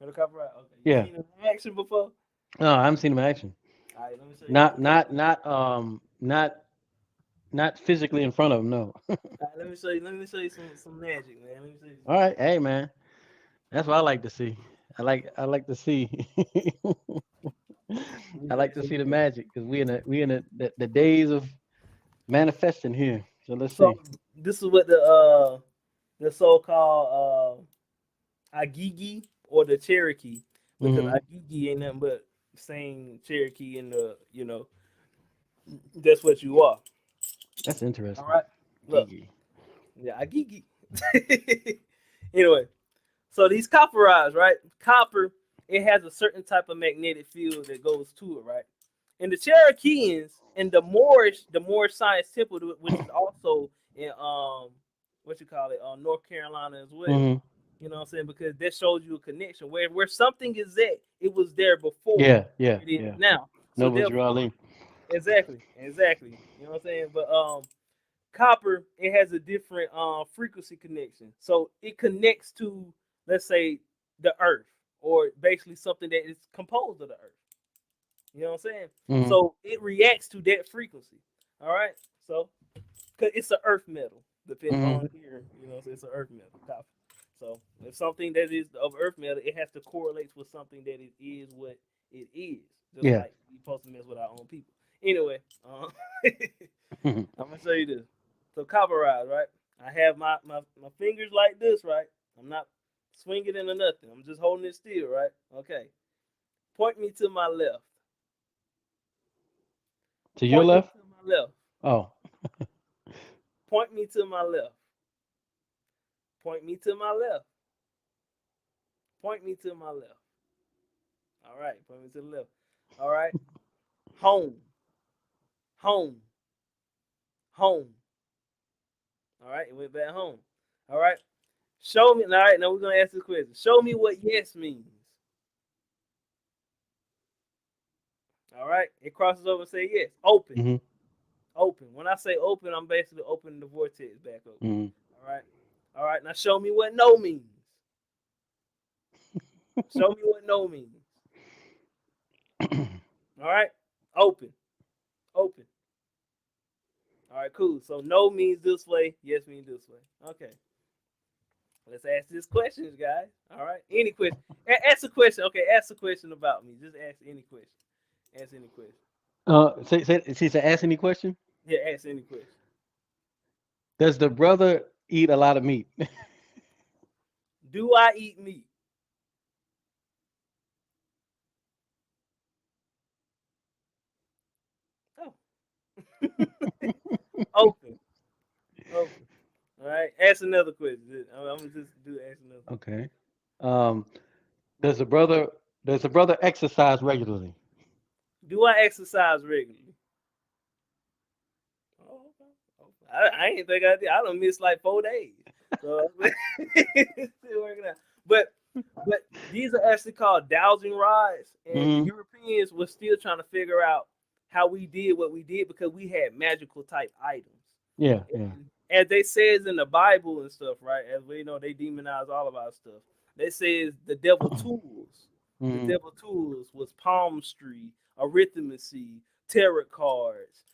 Heard of copper rods? Okay, you Yeah. seen them in action before? No, I haven't seen them in action. All right, let me show you Not, some. not, not, not physically in front of them. No. All right, let me show you. Let me show you some magic, man. Let me show you All some right. magic. Hey, man. That's what I like to see. I like to see. Let me I show like you to some see the magic. magic because the days of manifesting here. So let's So see. this is what the so-called Agigi or the Cherokee, because Hmm. Agigi ain't nothing but saying Cherokee in the that's what you are. That's All interesting. right, look, Gigi. yeah, Agigi. Anyway, so these copper rods, right? Copper, it has a certain type of magnetic field that goes to it, right? And the Cherokeans and the Moorish Science Temple, which is also in what you call it, North Carolina as well. Hmm. You know what I'm saying? Because that shows you a connection where something is at, it was there before Yeah, yeah, it is yeah. now. So Noble therefore, Ali. exactly. You know what I'm saying? But copper, it has a different frequency connection, so it connects to, let's say, the earth, or basically something that is composed of the earth. You know what I'm saying? Hmm. So it reacts to that frequency. All right, so because it's an earth metal, depending Hmm. on here, you know, so it's an earth metal, copper. So if something that is of earth metal, it has to correlate with something that it is what it is, just Yeah. like we supposed to mess with our own people. Anyway, Hmm. I'm gonna show you this. So copperized, right? I have my fingers like this, right? I'm not swinging it or nothing. I'm just holding it still, right? Okay. Point me to my left. To your Point me left? to my left. Oh. Point me to my left. Point me to my left. Point me to my left. All right. Point me to the left. All right. Home. Home. Home. All right. It went back home. All right. Show me. All right. Now we're gonna ask this question. Show me what yes means. All right. It crosses over and say yes. Open. Hmm. Open. When I say open, I'm basically opening the vortex back open. Hmm. All right. All right. Now show me what no means. Show me what no means. All right. Open. Open. All right. Cool. So no means this way. Yes means this way. Okay. Let's ask this questions, guys. All right. Any question? Ask a question. Okay. Ask a question about me. Just ask any question. Ask any question. Say, ask any question. Yeah. Ask any question. Does the brother eat a lot of meat? Do I eat meat? Oh. Open. Open. All right. Ask another question. I'm gonna just do ask another question. Okay. Um, does the brother does the brother exercise regularly? Do I exercise regularly? Oh, okay. I ain't think I did. I don't miss like 4 days. So still working out. But but these are actually called dowsing rods, and the Hmm. Europeans were still trying to figure out how we did what we did because we had magical type items. Yeah, yeah. And as they says in the Bible and stuff, right? As we know, they demonize all of our stuff. They says the devil tools. The Hmm. devil tools was palmistry, arithmetic, tarot cards,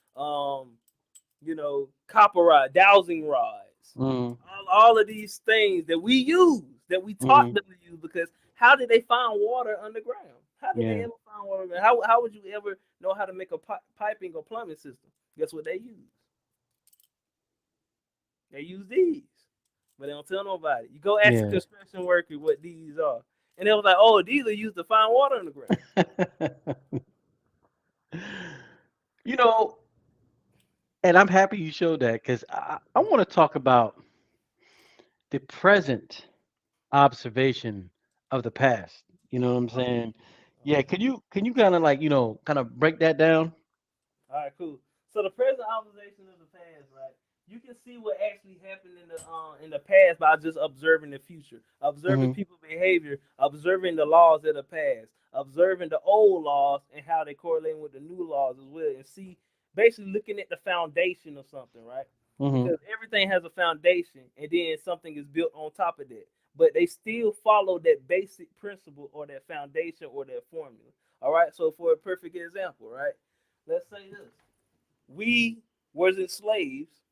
copper rod, dowsing rods, Hmm. all of these things that we use, that we taught Hmm. them to use, because how did they find water underground? How did they Yeah, ever find water? How would you ever know how to make a piping or plumbing system? Guess what they use? They use these, but they don't tell nobody. You go ask a yeah. construction worker what these are, and they was like, "Oh, these are used to find water underground." You know, and I'm happy you showed that because I want to talk about the present observation of the past. You know what I'm Okay. saying? Yeah, Okay. can you kind of like, kind of break that down? All right, cool. So the present observation of the past, right? You can see what actually happened in the past by just observing the future, observing Mhm. people's behavior, observing the laws of the past, observing the old laws and how they correlate with the new laws as well, and see basically looking at the foundation of something, right? Mhm. Because everything has a foundation, and then something is built on top of that. But they still follow that basic principle or that foundation or that formula. All right. So for a perfect example, right? Let's say this: we wasn't slaves.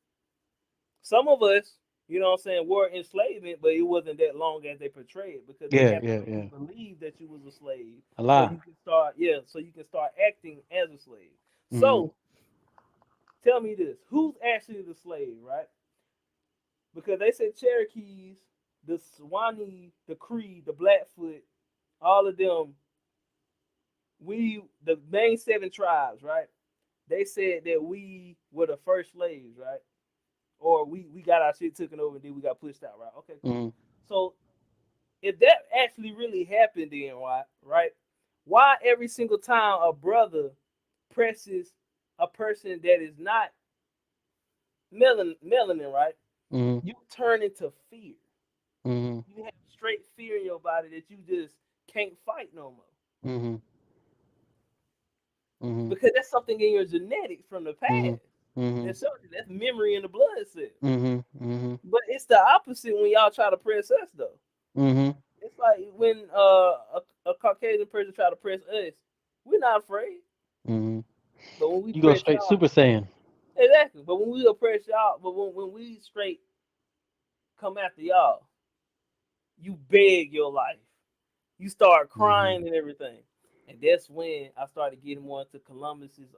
Some of us, you know what I'm saying, were enslavement, but it wasn't that long as they portrayed it because they Yeah, have to yeah, make you yeah. believe that you was a slave A so lie. you can start, yeah, so you can start acting as a slave. Mhm. So tell me this: who's actually the slave, right? Because they said Cherokees, the Swanee, the Cree, the Blackfoot, all of them, we the main seven tribes, right? They said that we were the first slaves, right? Or we got our shit taken over and then we got pushed out, right? Okay, cool. Mhm. So if that actually really happened, then why, right? Why every single time a brother presses a person that is not melanin, right? Mhm. You turn into fear. Mhm. You have straight fear in your body that you just can't fight no more Mhm. Mhm. because that's something in your genetics from the Mhm. past. Mhm. That's memory in the blood cell. Mhm. Mhm. But it's the opposite when y'all try to press us though. Mhm. It's like when a Caucasian person try to press us, we're not afraid. Mhm. But when we You go press straight y'all, Super Saiyan. exactly. But when we oppress y'all, but when we straight come after y'all, you beg your life. You start Mhm. crying and everything. And that's when I started getting more into Columbus's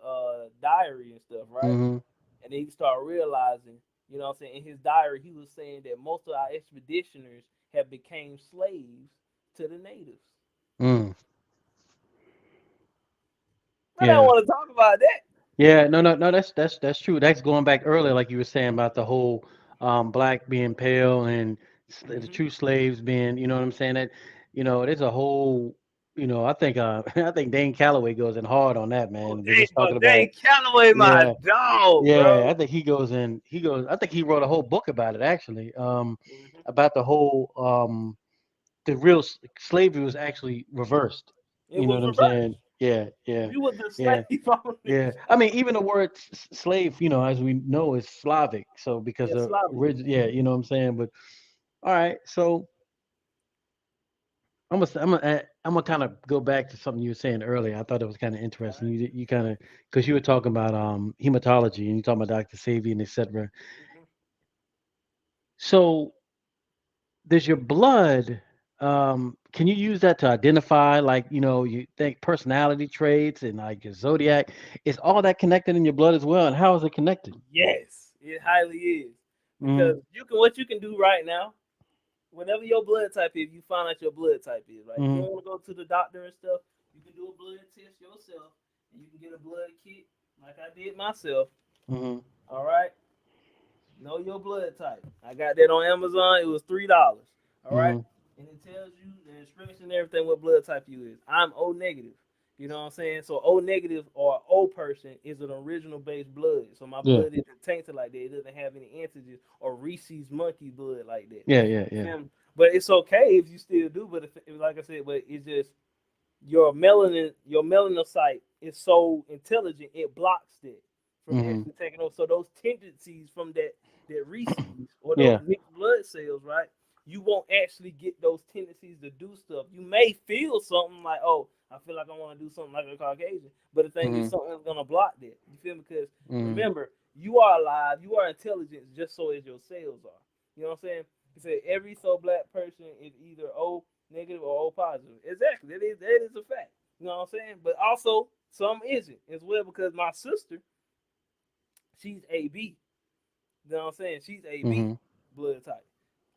diary and stuff, right? Mhm. And then you start realizing, you know what I'm saying, in his diary he was saying that most of our expeditioners have became slaves to the natives. Mm. I don't Yeah. want to talk about that. Yeah, no, no, no. That's true. That's going back earlier, like you were saying about the whole black being pale and the Mm-hmm. true slaves being, you know what I'm saying? That, there's a whole, I think I think Dane Calloway goes in hard on that, Oh, man. They're dang, just oh, talking about, dang, Callaway, my yeah, dog, yeah. I bro. think I think he wrote a whole book about it actually, Mm-hmm. about the whole the real slavery was actually reversed. It You know was what I'm saying? reversed. Yeah, yeah, We was the yeah. slave owners. Yeah, I mean, even the word slave, as we know, is Slavic. So because Yeah, of Slavic. yeah, you know what I'm saying. But all right, so I'm gonna kind of go back to something you were saying earlier. I thought it was kind of All interesting. right. You kind of because you were talking about hematology and you talking about Dr. Sabian, etc. Mm-hmm. So does your blood can you use that to identify like you think personality traits and like your zodiac is all that connected in your blood as well, and how is it connected? Yes, it highly is. Mm-hmm. Because what you can do right now, whatever your blood type is, you find out your blood type is, right? You Mm-hmm. don't want to go to the doctor and stuff. You can do a blood test yourself, and you can get a blood kit like I did myself. Mm-hmm. All right, know your blood type. I got that on Amazon. It was $3. All right, Mm-hmm. and it tells you the instruction and everything what blood type you is. I'm O negative. You know what I'm saying? So O negative or O person is an original base blood. So my Yeah. blood isn't tainted like that. It doesn't have any antigens or Reese's monkey blood like that. Yeah. Yeah. You Yeah. feel me? But it's okay if you still do. But if, like I said, but it's just your melanocyte is so intelligent it blocks that from Mm-hmm. actually taking over. So those tendencies from that Reese's or those Yeah. mixed blood cells, right? You won't actually get those tendencies to do stuff. You may feel something like, oh, I feel like I want to do something like a Caucasian, but the thing is, Mm-hmm. something's gonna block that. You feel me? Because Mm-hmm. remember, you are alive, you are intelligent, just so as your cells are. You know what I'm saying? He said every so black person is either O negative or O positive. Exactly. That is a fact. You know what I'm saying? But also some isn't as well because my sister, she's AB. You know what I'm saying? She's AB Mm-hmm. blood type.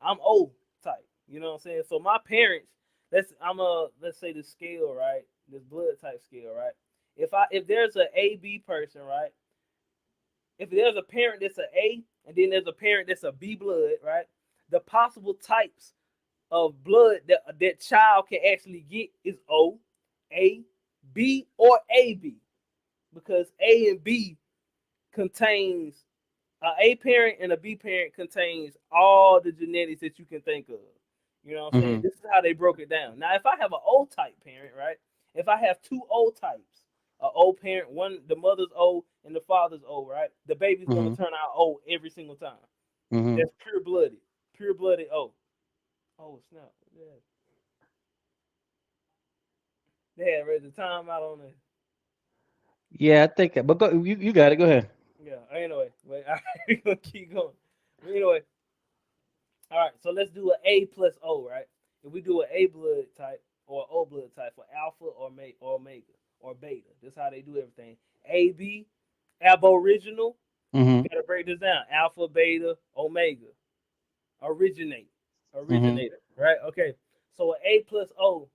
I'm O type. You know what I'm saying? So my parents, let's say the scale, right? This blood type scale, right? If there's a AB person, right? If there's a parent that's a A, and then there's a parent that's a B blood, right? The possible types of blood that child can actually get is O, A, B, or AB, because A and B contains A parent and a B parent contains all the genetics that you can think of. You know what I'm saying? Mhm. This is how they broke it down. Now, if I have an O type parent, right? If I have two O types, a O parent, one the mother's O and the father's O, right? The baby's gonna Mhm. turn out O every single time. Mhm. That's pure blooded O. Oh snap! Yeah, they had read the time out on it. Yeah, I think. But go. You got it. Go ahead. Yeah. Anyway, wait, we gonna keep going. But anyway, all right. So let's do an A plus O, right? If we do an A blood type or O blood type for alpha or omega or beta, that's how they do everything. A B aboriginal. We Mhm. gotta break this down. Alpha, beta, omega. Originate. Mhm. Originator. Right? Okay. So an A plus O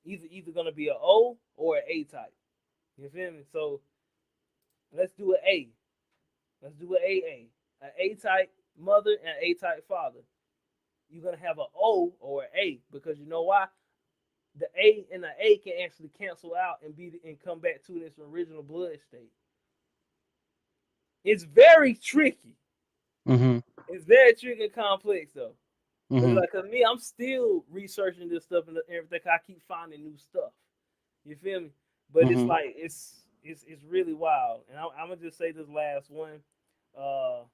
either gonna be an O or an A type. You feel me? So let's do an A. Let's do an AA. An A type mother and an A type father. You're gonna have an O or an A because you know why? The A and the A can actually cancel out and come back to this original blood state. It's very tricky. Mhm. It's very tricky and complex though. But Mhm. like, cause me, I'm still researching this stuff and everything. I keep finding new stuff. You feel me? But it's Mhm. like it's really wild. And I'm gonna just say this last one. Uh,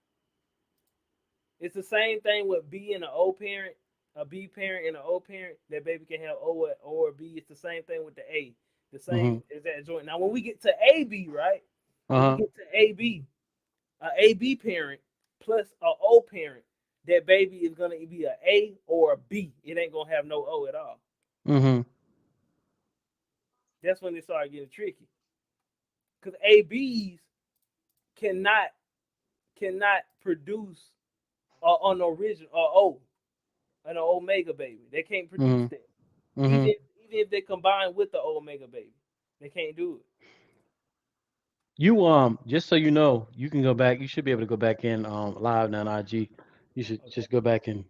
it's the same thing with B and an O parent, a B parent and an O parent. That baby can have O or B. It's the same thing with the A. The same Mhm. is that joint. Now, when we get to AB, right? Uh When we huh. get to AB, a AB parent plus a O parent, that baby is gonna be a or a B. It ain't gonna have no O at all. Mhm. That's when they start getting tricky. Because ABs cannot cannot produce an original or O an omega baby. They can't produce Mhm. that. Even Mhm. even if they combine with the omega baby, they can't do it. You just so you know, you can go back. You should be able to go back in live now on IG. You should Okay. just go back and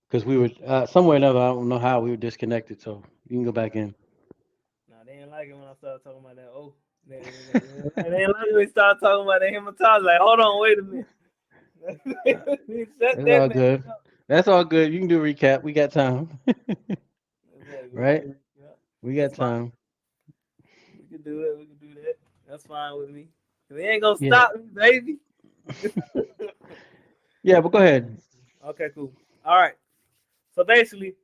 because we were somewhere or another. I don't know how we were disconnected, so you can go back in. Now they didn't like it when I started talking about that. Oh, they didn't like it when we started talking about that hematology. Like, hold on, wait a minute. Shut It's that all man good. up. That's all good. You can do a recap. We got time, Exactly. right? Yeah, We got that's fine. time. We can do it. We can do that. That's fine with me. We ain't gonna Yeah. stop me, baby. Yeah, but go ahead. Okay, cool. All right. So basically,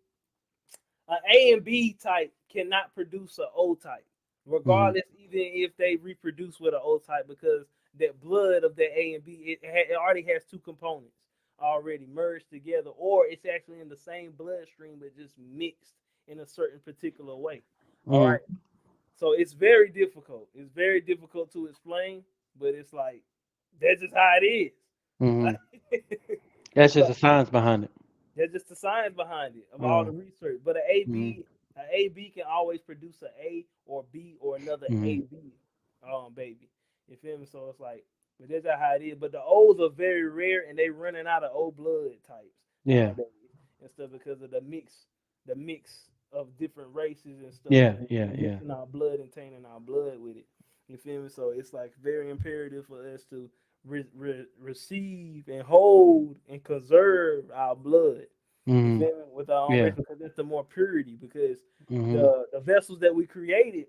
an A and B type cannot produce an O type, Mhm. regardless, even if they reproduce with an O type, because that blood of the A and B it already has two components already merged together, or it's actually in the same bloodstream but just mixed in a certain particular way. All Mhm. right, so it's very difficult. It's very difficult to explain, but it's like that's just how it is. Mhm. Like, That's just so the science behind it. there's just the science behind it of all Uh. the research. But Mhm. an AB can always produce an A or B or another Mhm. AB baby. You feel me? So it's like, but that's not how it is. But the O's are very rare and they running out of O blood types Yeah. nowadays and stuff because of the mix of different races and stuff Yeah. and Yeah. Yeah. mixing our blood and tainting our blood with it. You feel me? So it's like very imperative for us to receive and hold and conserve our blood. You Mhm. feel me? With our own race Yeah. because that's the more purity. Because Mhm. the vessels that we created,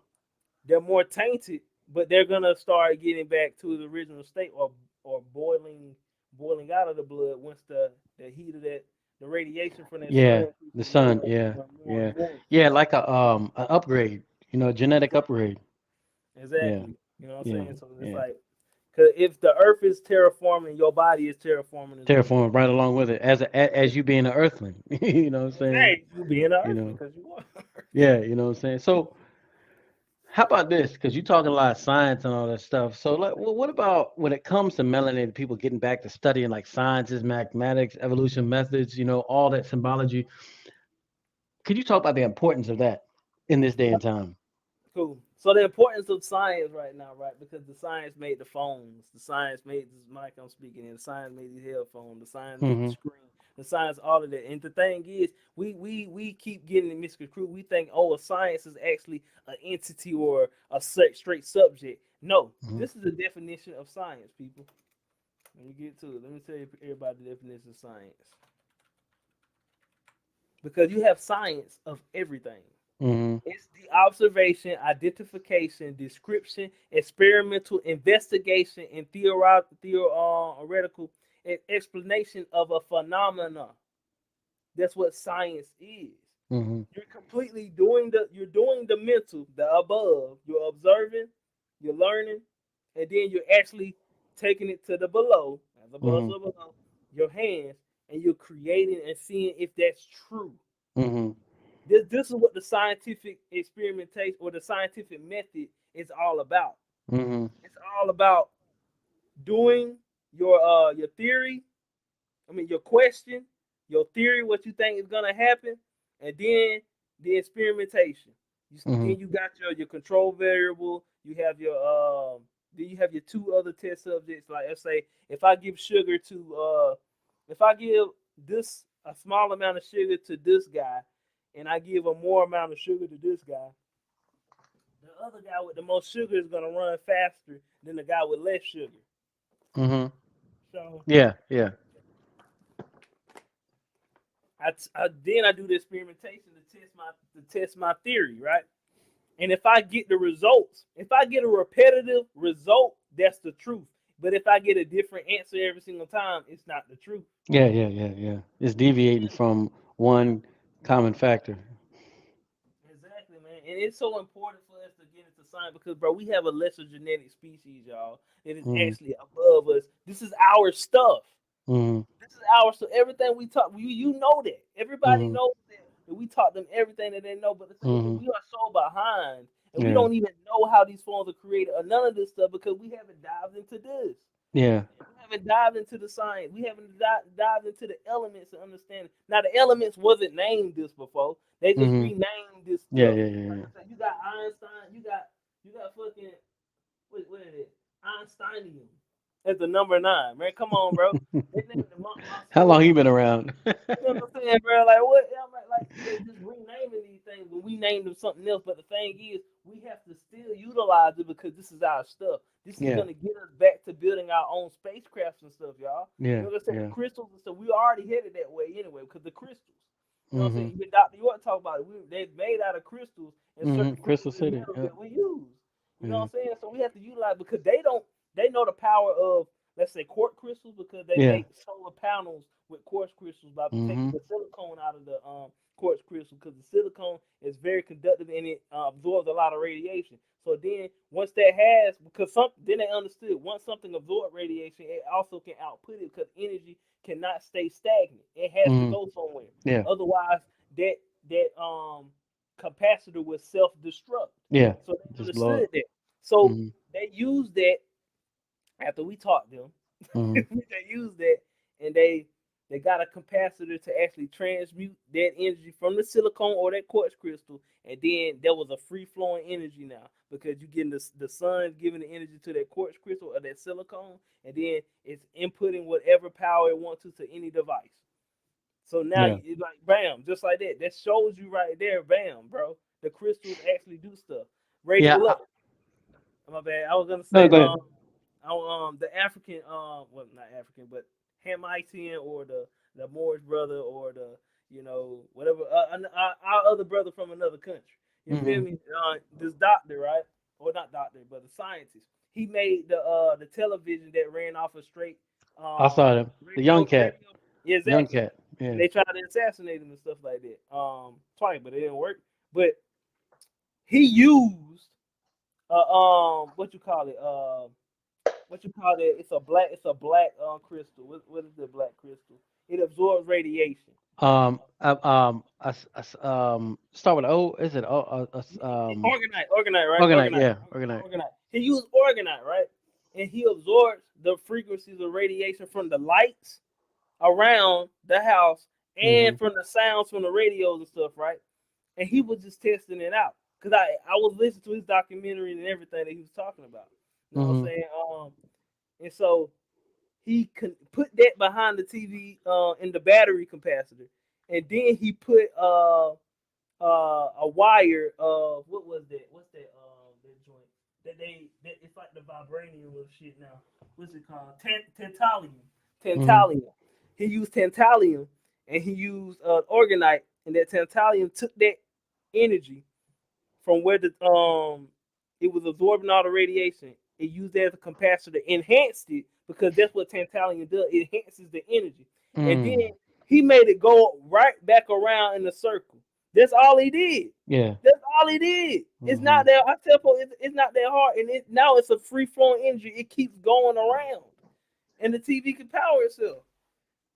they're more tainted, but they're gonna start getting back to the original state or boiling out of the blood once the heat of that the radiation from that sun Yeah. The increases sun. Yeah. more Yeah. and more. Yeah. Like a upgrade. Genetic upgrade. Yeah. Exactly. You know what I'm Yeah. saying? So it's Yeah. like, cause if the earth is terraforming, your body is terraforming as well. Terraform right along with it as you being an earthling. You know what I'm saying? Exactly. You being an You earthling know. because you are. Yeah. You know what I'm saying. So how about this? Because you're talking a lot of science and all that stuff. So, like, well, what about when it comes to melanated people getting back to studying like sciences, mathematics, evolution methods, all that symbology? Could you talk about the importance of that in this day and time? Cool. So the importance of science right now, right? Because the science made the phones, the science made this mic I'm speaking in, the science made these headphones, the science made the Mhm. screen, the science all of that. And the thing is, we keep getting it misconstrued. We think, oh, a science is actually an entity or a straight subject. No, Mhm. this is the definition of science, people. Let me get to it. Let me tell you everybody the definition of science. Because you have science of everything. Mhm. It's the observation, identification, description, experimental investigation, and theoretical explanation of a phenomena. That's what science is. Mhm. You're completely doing the mental, the above. You're observing, you're learning, and then you're actually taking it to the below, as above Mhm. so below, your hands, and you're creating and seeing if that's true. Mhm. This is what the scientific experimentation or the scientific method is all about. Mhm. It's all about doing your theory. I mean your question, your theory, what you think is gonna happen, and then the experimentation. Mhm. Then you got your control variable. You have your then you have your two other test subjects. Like let's say if I give this a small amount of sugar to this guy, and I give a more amount of sugar to this guy, the other guy with the most sugar is gonna run faster than the guy with less sugar. Mhm. So Yeah. Yeah. then I do the experimentation to test my theory, right? And if I get the results, if I get a repetitive result, that's the truth. But if I get a different answer every single time, it's not the truth. Yeah. Yeah. Yeah. Yeah. It's You deviating feel me? from one common factor. Exactly, man. And it's so important for us to get into science because, bro, we have a lesser genetic species, y'all, that is Mhm. actually above us. This is our stuff. Mhm. This is our stuff. Everything we talk, you know that. Everybody Mhm. knows that we taught them everything that they know. But the thing is, Mhm. we are so behind, and we Yeah. don't even know how these forms are created or none of this stuff because we haven't dived into this. Yeah. We haven't dived into the science. We haven't dived into the elements and understanding. Now, the elements wasn't named this before. They just Mhm. renamed this Yeah. stuff. Yeah. Yeah. Like Yeah. I said, you got Einstein. You got fucking what is it? Einsteinium as the number 9. Man, come on, bro. They named the How monster. long you been around? You know what I'm saying, bro? Like what? I'm like they just renaming these things when we named them something else. But the thing is, we have to still utilize it because this is our stuff. This is Yeah. gonna get us back to building our own spacecrafts and stuff, y'all. You Yeah. know what I'm saying? The Yeah. crystals and stuff. We already headed that way anyway because the crystals. You know what I'm Mhm. saying? Even Dr. York talk about it. They made out of crystals and certain Mhm. Crystal frequency City. metals Yep. that we use. You know Yeah. what I'm saying? So we have to utilize because they know the power of let's say quartz crystals because they Yeah. make solar panels with quartz crystals by taking Mhm. the silicone out of the quartz crystal because the silicone is very conductive and it absorbs a lot of radiation. So then once that has because some then they understood once something absorbs radiation, it also can output it because energy cannot stay stagnant. It has to Mhm. go somewhere. Yeah. Otherwise, that capacitor will self destruct. Yeah. So they Just blow understood up. that. So Mhm. they used that after we taught them. Mhm. They use that and they got a capacitor to actually transmute that energy from the silicone or that quartz crystal, and then there was a free flowing energy now because you're getting the sun giving the energy to that quartz crystal or that silicone, and then it's inputting whatever power it wants to any device. So now Yeah. you like bam, just like that. That shows you right there, bam, bro. The crystals actually do stuff. Yeah. Radio up. My bad. I was gonna No, say go ahead. the African well not African but Hamitian or the Moorish brother or the whatever our other brother from another country. You feel Mhm. me? This doctor, right? Or not doctor, but a scientist. He made the television that ran off a straight I saw them. The young cat. radio. Yeah, Young exactly. cat. And Yeah. they tried to assassinate him and stuff like that. Twice, but it didn't work. But he used what you call it what you call it? It's a black crystal. What is the black crystal? It absorbs radiation. Start with O. Is it Organite, organite? right? Yeah. Organite. Organite. He used organite, right? And he absorbs the frequencies of radiation from the lights around the house and Mhm. from the sounds from the radios and stuff, right? And he was just testing it out. because I was listening to his documentary and everything that he was talking about. You know what I'm Mm-hmm. saying? And so he could put that behind the TV in the battery capacitor, and then he put a wire what was that? What's that that joint that it's like the vibranium of shit now. What's it called? Tantalum. Mm-hmm. Tantalum. He used tantalum and he used organite, and that tantalum took that energy from where the it was absorbing all the radiation. It used that as a capacitor, enhanced it because that's what tantalum does. It enhances the energy, and then Mm. he made it go right back around in a circle. That's all he did. Yeah. That's all he did. It's Mm-hmm. not that I tell folks it's not that hard, and now it's a free flowing energy. It keeps going around, and the TV can power itself.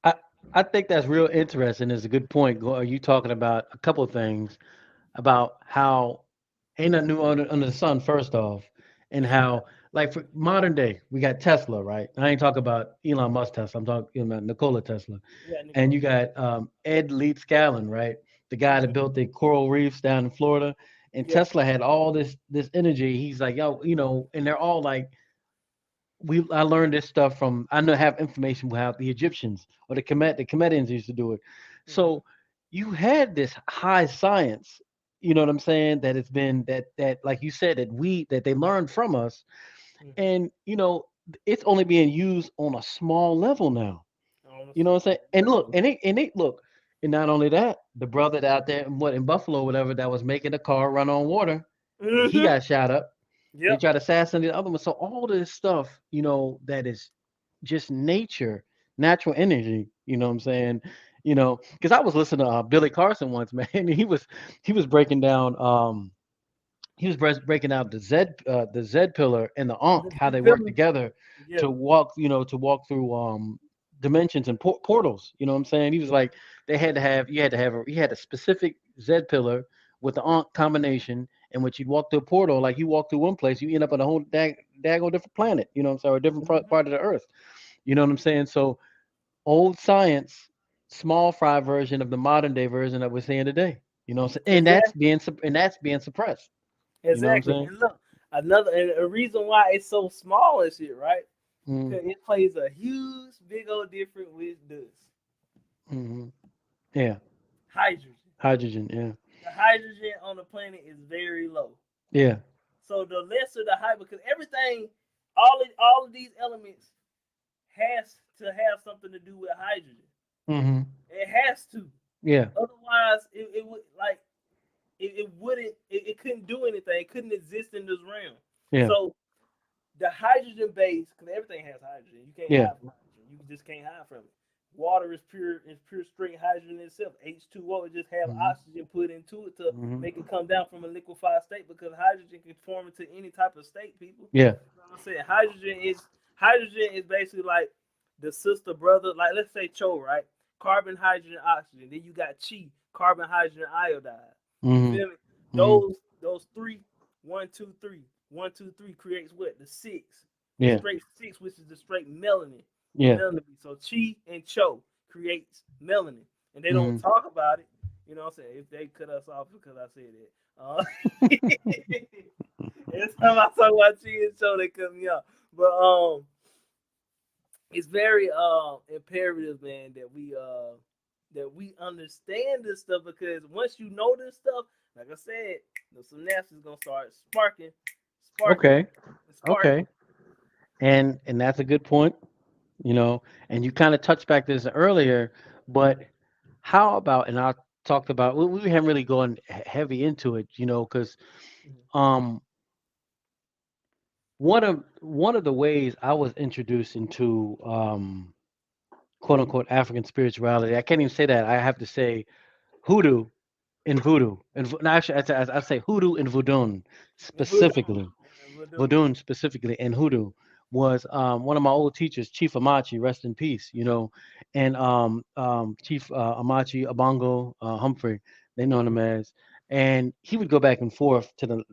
I I think that's real interesting. It's a good point. Are you talking about a couple of things about how ain't nothing new under the sun, first off, and how like for modern day we got Tesla, right? I ain't talking about Elon Musk Tesla. I'm talking about Nikola Tesla, Yeah, and Nicole. you got Ed Leeds Scallon, right? The guy that Mm-hmm. built the coral reefs down in Florida, and Yep. Tesla had all this energy. He's like, yo, and they're all like I learned this stuff from I know have information with how the Egyptians or the Comedians used to do it. Mm-hmm. So you had this high science, you know what I'm saying, that it's been that like you said that they learned from us, Mm-hmm. and it's only being used on a small level now. On a You know what I'm saying? And very look, low. and they look, and not only that, the brother out there in Buffalo, whatever, that was making a car run on water, he Mm-hmm. got shot up. They Yep. tried to assassinate the other one. So all this stuff, that is just nature, natural energy. You know what I'm saying? Because I was listening to Billy Carson once, man. And he was breaking down breaking out the Z pillar and the Ankh, The how they work feeling. together Yeah. to walk through dimensions and portals. You know what I'm saying? He was like they had to have you had a specific Z pillar with the Ankh combination, and when you walk through a portal, like you walk through one place, you end up on a whole daggone different planet. You know what I'm saying? Or a different Mm-hmm. part of the Earth. You know what I'm saying? So old science, small fry version of the modern day version that we're seeing today. You know what I'm saying? Exactly. And that's being suppressed. You know what I'm Exactly. saying? And look, another and a reason why it's so small and shit, right? Mm, Because it plays a huge, big old difference with dust. hmm. Yeah. Hydrogen. Hydrogen. Yeah. The hydrogen on the planet is very low. Yeah. So the lesser the hydrogen, because everything, all of these elements has to have something to do with hydrogen. Hmm. It has to. Yeah. Otherwise, it would like it wouldn't it couldn't do anything. It couldn't exist in this realm. Yeah. So the hydrogen base, because everything has hydrogen. You can't Yeah. hide from hydrogen. You just can't hide from it. Water is pure straight hydrogen itself. H2O, it just have Hmm. oxygen put into it to Hmm. make it come down from a liquefied state because hydrogen can form into any type of state, people. Yeah. You know what I'm saying? Hydrogen is basically like the sister brother, like let's say CHO, right? Carbon, hydrogen, oxygen. Then you got chi, carbon, hydrogen, iodide. You Hmm. feel me? Hmm. Those three, one, two, three. 1, 2, 3 creates what? The six. The Yeah. straight six, which is the straight melanin. The Yeah. melanin. So chi and cho creates melanin. And they don't Hmm. talk about it. You know what I'm saying? If they cut us off because I said it. Every time I talk about chi and cho, they cut me off. But it's very imperative, man, that we understand this stuff because once you know this stuff, like I said, the synapse is gonna start sparking, Okay. and Okay. sparking. And that's a good point. And you kind of touched back this earlier, but how about, and I talked about, we haven't really gone heavy into it, because Mhm. um, one of the ways I was introduced into quote unquote African spirituality, I can't even say that. I have to say hoodoo and voodoo, no, actually, I say hoodoo and voodoo Voodoo, specifically. voodoo. Vodun specifically, and hoodoo was one of my old teachers, Chief Amachi, rest in peace, and Chief Amachi Abongo Humphrey, they know him Mhm. as, and he would go back and forth to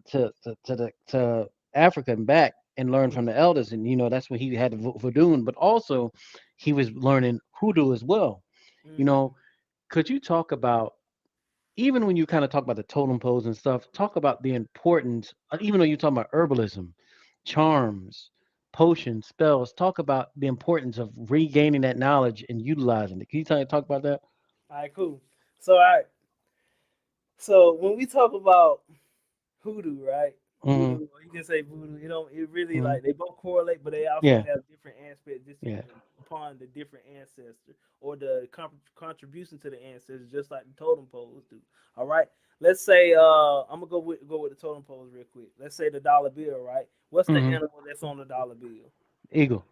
Africa and back and learn from Mhm. the elders, and that's when he had the Vodun, but also he was learning hoodoo as well. You Mhm. know, could you talk about? even when you kind of talk about the totem poles and stuff, talk about the importance, even though you're talking about herbalism, charms, potions, spells, talk about the importance of regaining that knowledge and utilizing it. Can you talk about that? All right, cool. So I so when we talk about hoodoo, right? Hmm. Hoodoo, or you can say voodoo. You know, it really Hmm. like they both correlate, but they also Yeah, have different aspects just yeah. upon the different ancestor or the contribution to the ancestors, just like the totem poles do. All right. Let's say I'm gonna go with the totem poles real quick. Let's say the dollar bill, right? What's the Hmm. animal that's on the dollar bill? Eagle.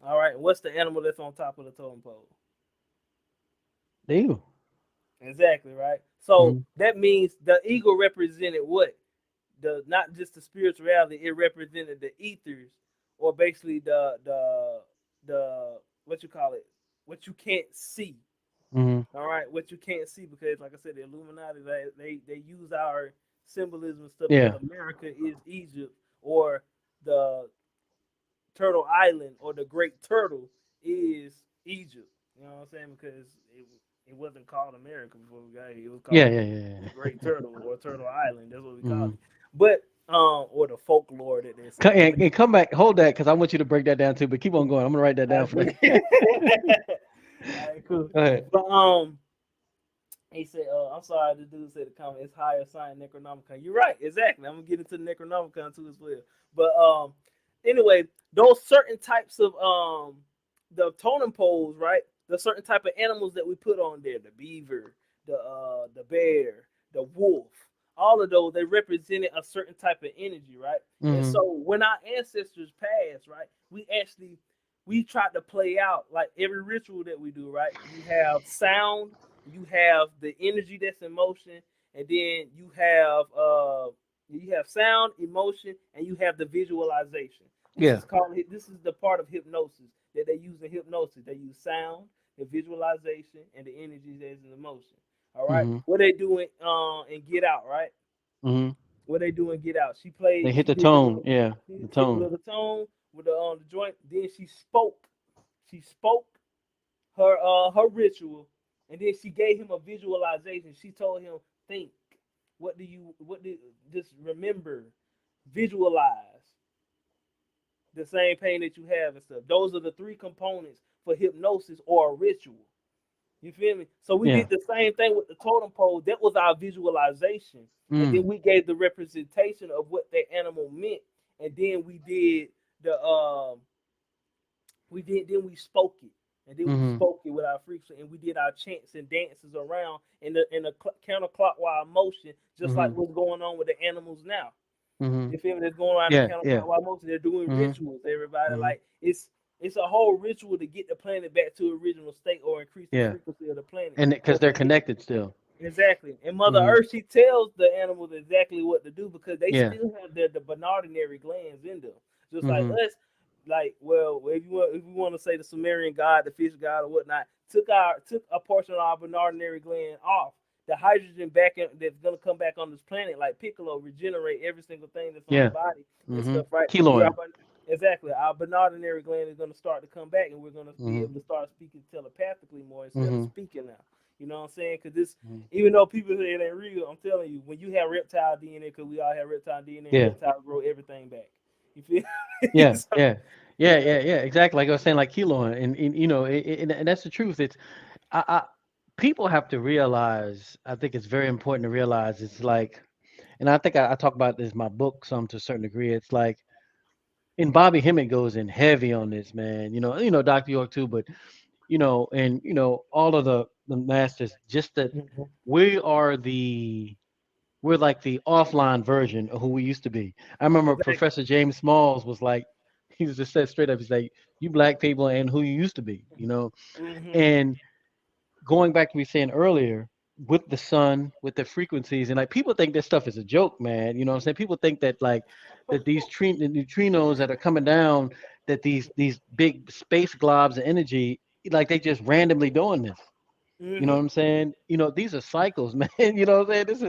All right. What's the animal that's on top of the totem pole? The eagle. Exactly, right. So Hmm. that means the eagle represented what? The not just the spirituality, it represented the ethers, or basically the what you call it, what you can't see. Hmm. All right, what you can't see, because like I said, the Illuminati, they use our symbolism and stuff because Yeah, America is Egypt, or the Turtle Island, or the Great Turtle is Egypt. You know what I'm saying? Because it wasn't called America before we got here. It was yeah, called yeah, the yeah. Great Turtle, or Turtle Island. That's what we called Hmm. it. But or the folklore that they're saying. And come back, hold that, because I want you to break that down too. But keep on going. I'm gonna write that down All for you. right, cool. Go ahead. But he said, I'm sorry, the dude said the comment, it's higher sign Necronomicon. You're right, exactly. I'm gonna get into the Necronomicon too as well. But anyway, those certain types of the totem poles, right? The certain type of animals that we put on there, the beaver, the bear, the wolf, all of those, they represented a certain type of energy, right? And Hmm. so when our ancestors passed, right, we tried to play out like every ritual that we do, right? You have sound, you have the energy that's in motion, and then you have sound, emotion, and you have the visualization. This Yeah. is called this is the part of hypnosis that they use in hypnosis. They use sound, the visualization, and the energy that's in motion. All right. Hmm. What they do in Get Out, right? Hmm. What they do in Get Out. They hit She the did the tone. little, Yeah, she the hit the tone. little tone with the joint. Then she spoke. She spoke her ritual, and then she gave him a visualization. She told him, think. What do just remember, visualize the same pain that you have and stuff. Those are the three components for hypnosis or a ritual. You feel me? So we Yeah. did the same thing with the totem pole. That was our visualization. And Mm. then we gave the representation of what that animal meant. And then we did the we spoke it. And then we Hmm. spoke it with our frequency, and we did our chants and dances around in a counterclockwise motion, just like Hmm. what's going on with the animals now. Hmm. You feel me? That's going around the Yeah. Yeah. counterclockwise motion. They're doing Hmm. rituals. Everybody, Hmm. like it's a whole ritual to get the planet back to original state, or increase the Yeah. frequency of the planet, And because or they're to get connected still. exactly. And Mother Hmm. Earth, she tells the animals exactly what to do because they Yeah. still have the Bernardinary glands in them, just like Hmm. us. Like, well, if you want to say the Sumerian god, the fish god, or whatnot, took a portion of our Bernardinary gland off. The hydrogen that's gonna come back on this planet, like Piccolo, regenerate every single thing that's on the Yeah. body and Hmm. stuff, right? Keloid. Exactly. Our Bernardinary gland is gonna start to come back, and we're gonna be Hmm. able to start speaking telepathically more instead of Hmm. speaking now. You know what I'm saying? Because this, Hmm. even though people say it ain't real, I'm telling you, when you have reptile DNA, because we all have reptile DNA, Yeah. reptiles grow everything back. You feel? Yeah. So, Yeah. Yeah. yeah. Yeah. Yeah. Exactly. Like I was saying, like keloid, and you know, and that's the truth. It's I people have to realize. I think it's very important to realize. It's like, and I think I talk about this in my book some to a certain degree. It's like, and Bobby Hemmett goes in heavy on this, man. Dr. York too, but and all of the masters, just that Mhm. we are we're like the offline version of who we used to be. I remember Exactly. Professor James Smalls was like, he was just said straight up, he's like, you black people and who you used to be. Hmm. And going back to me saying earlier, with the sun, with the frequencies, and like people think this stuff is a joke, man. You know what I'm saying? People think that like that the neutrinos that are coming down, that these big space globs of energy, like they just randomly doing this. You know what Hmm. I'm saying? These are cycles, man. You know what I'm saying? This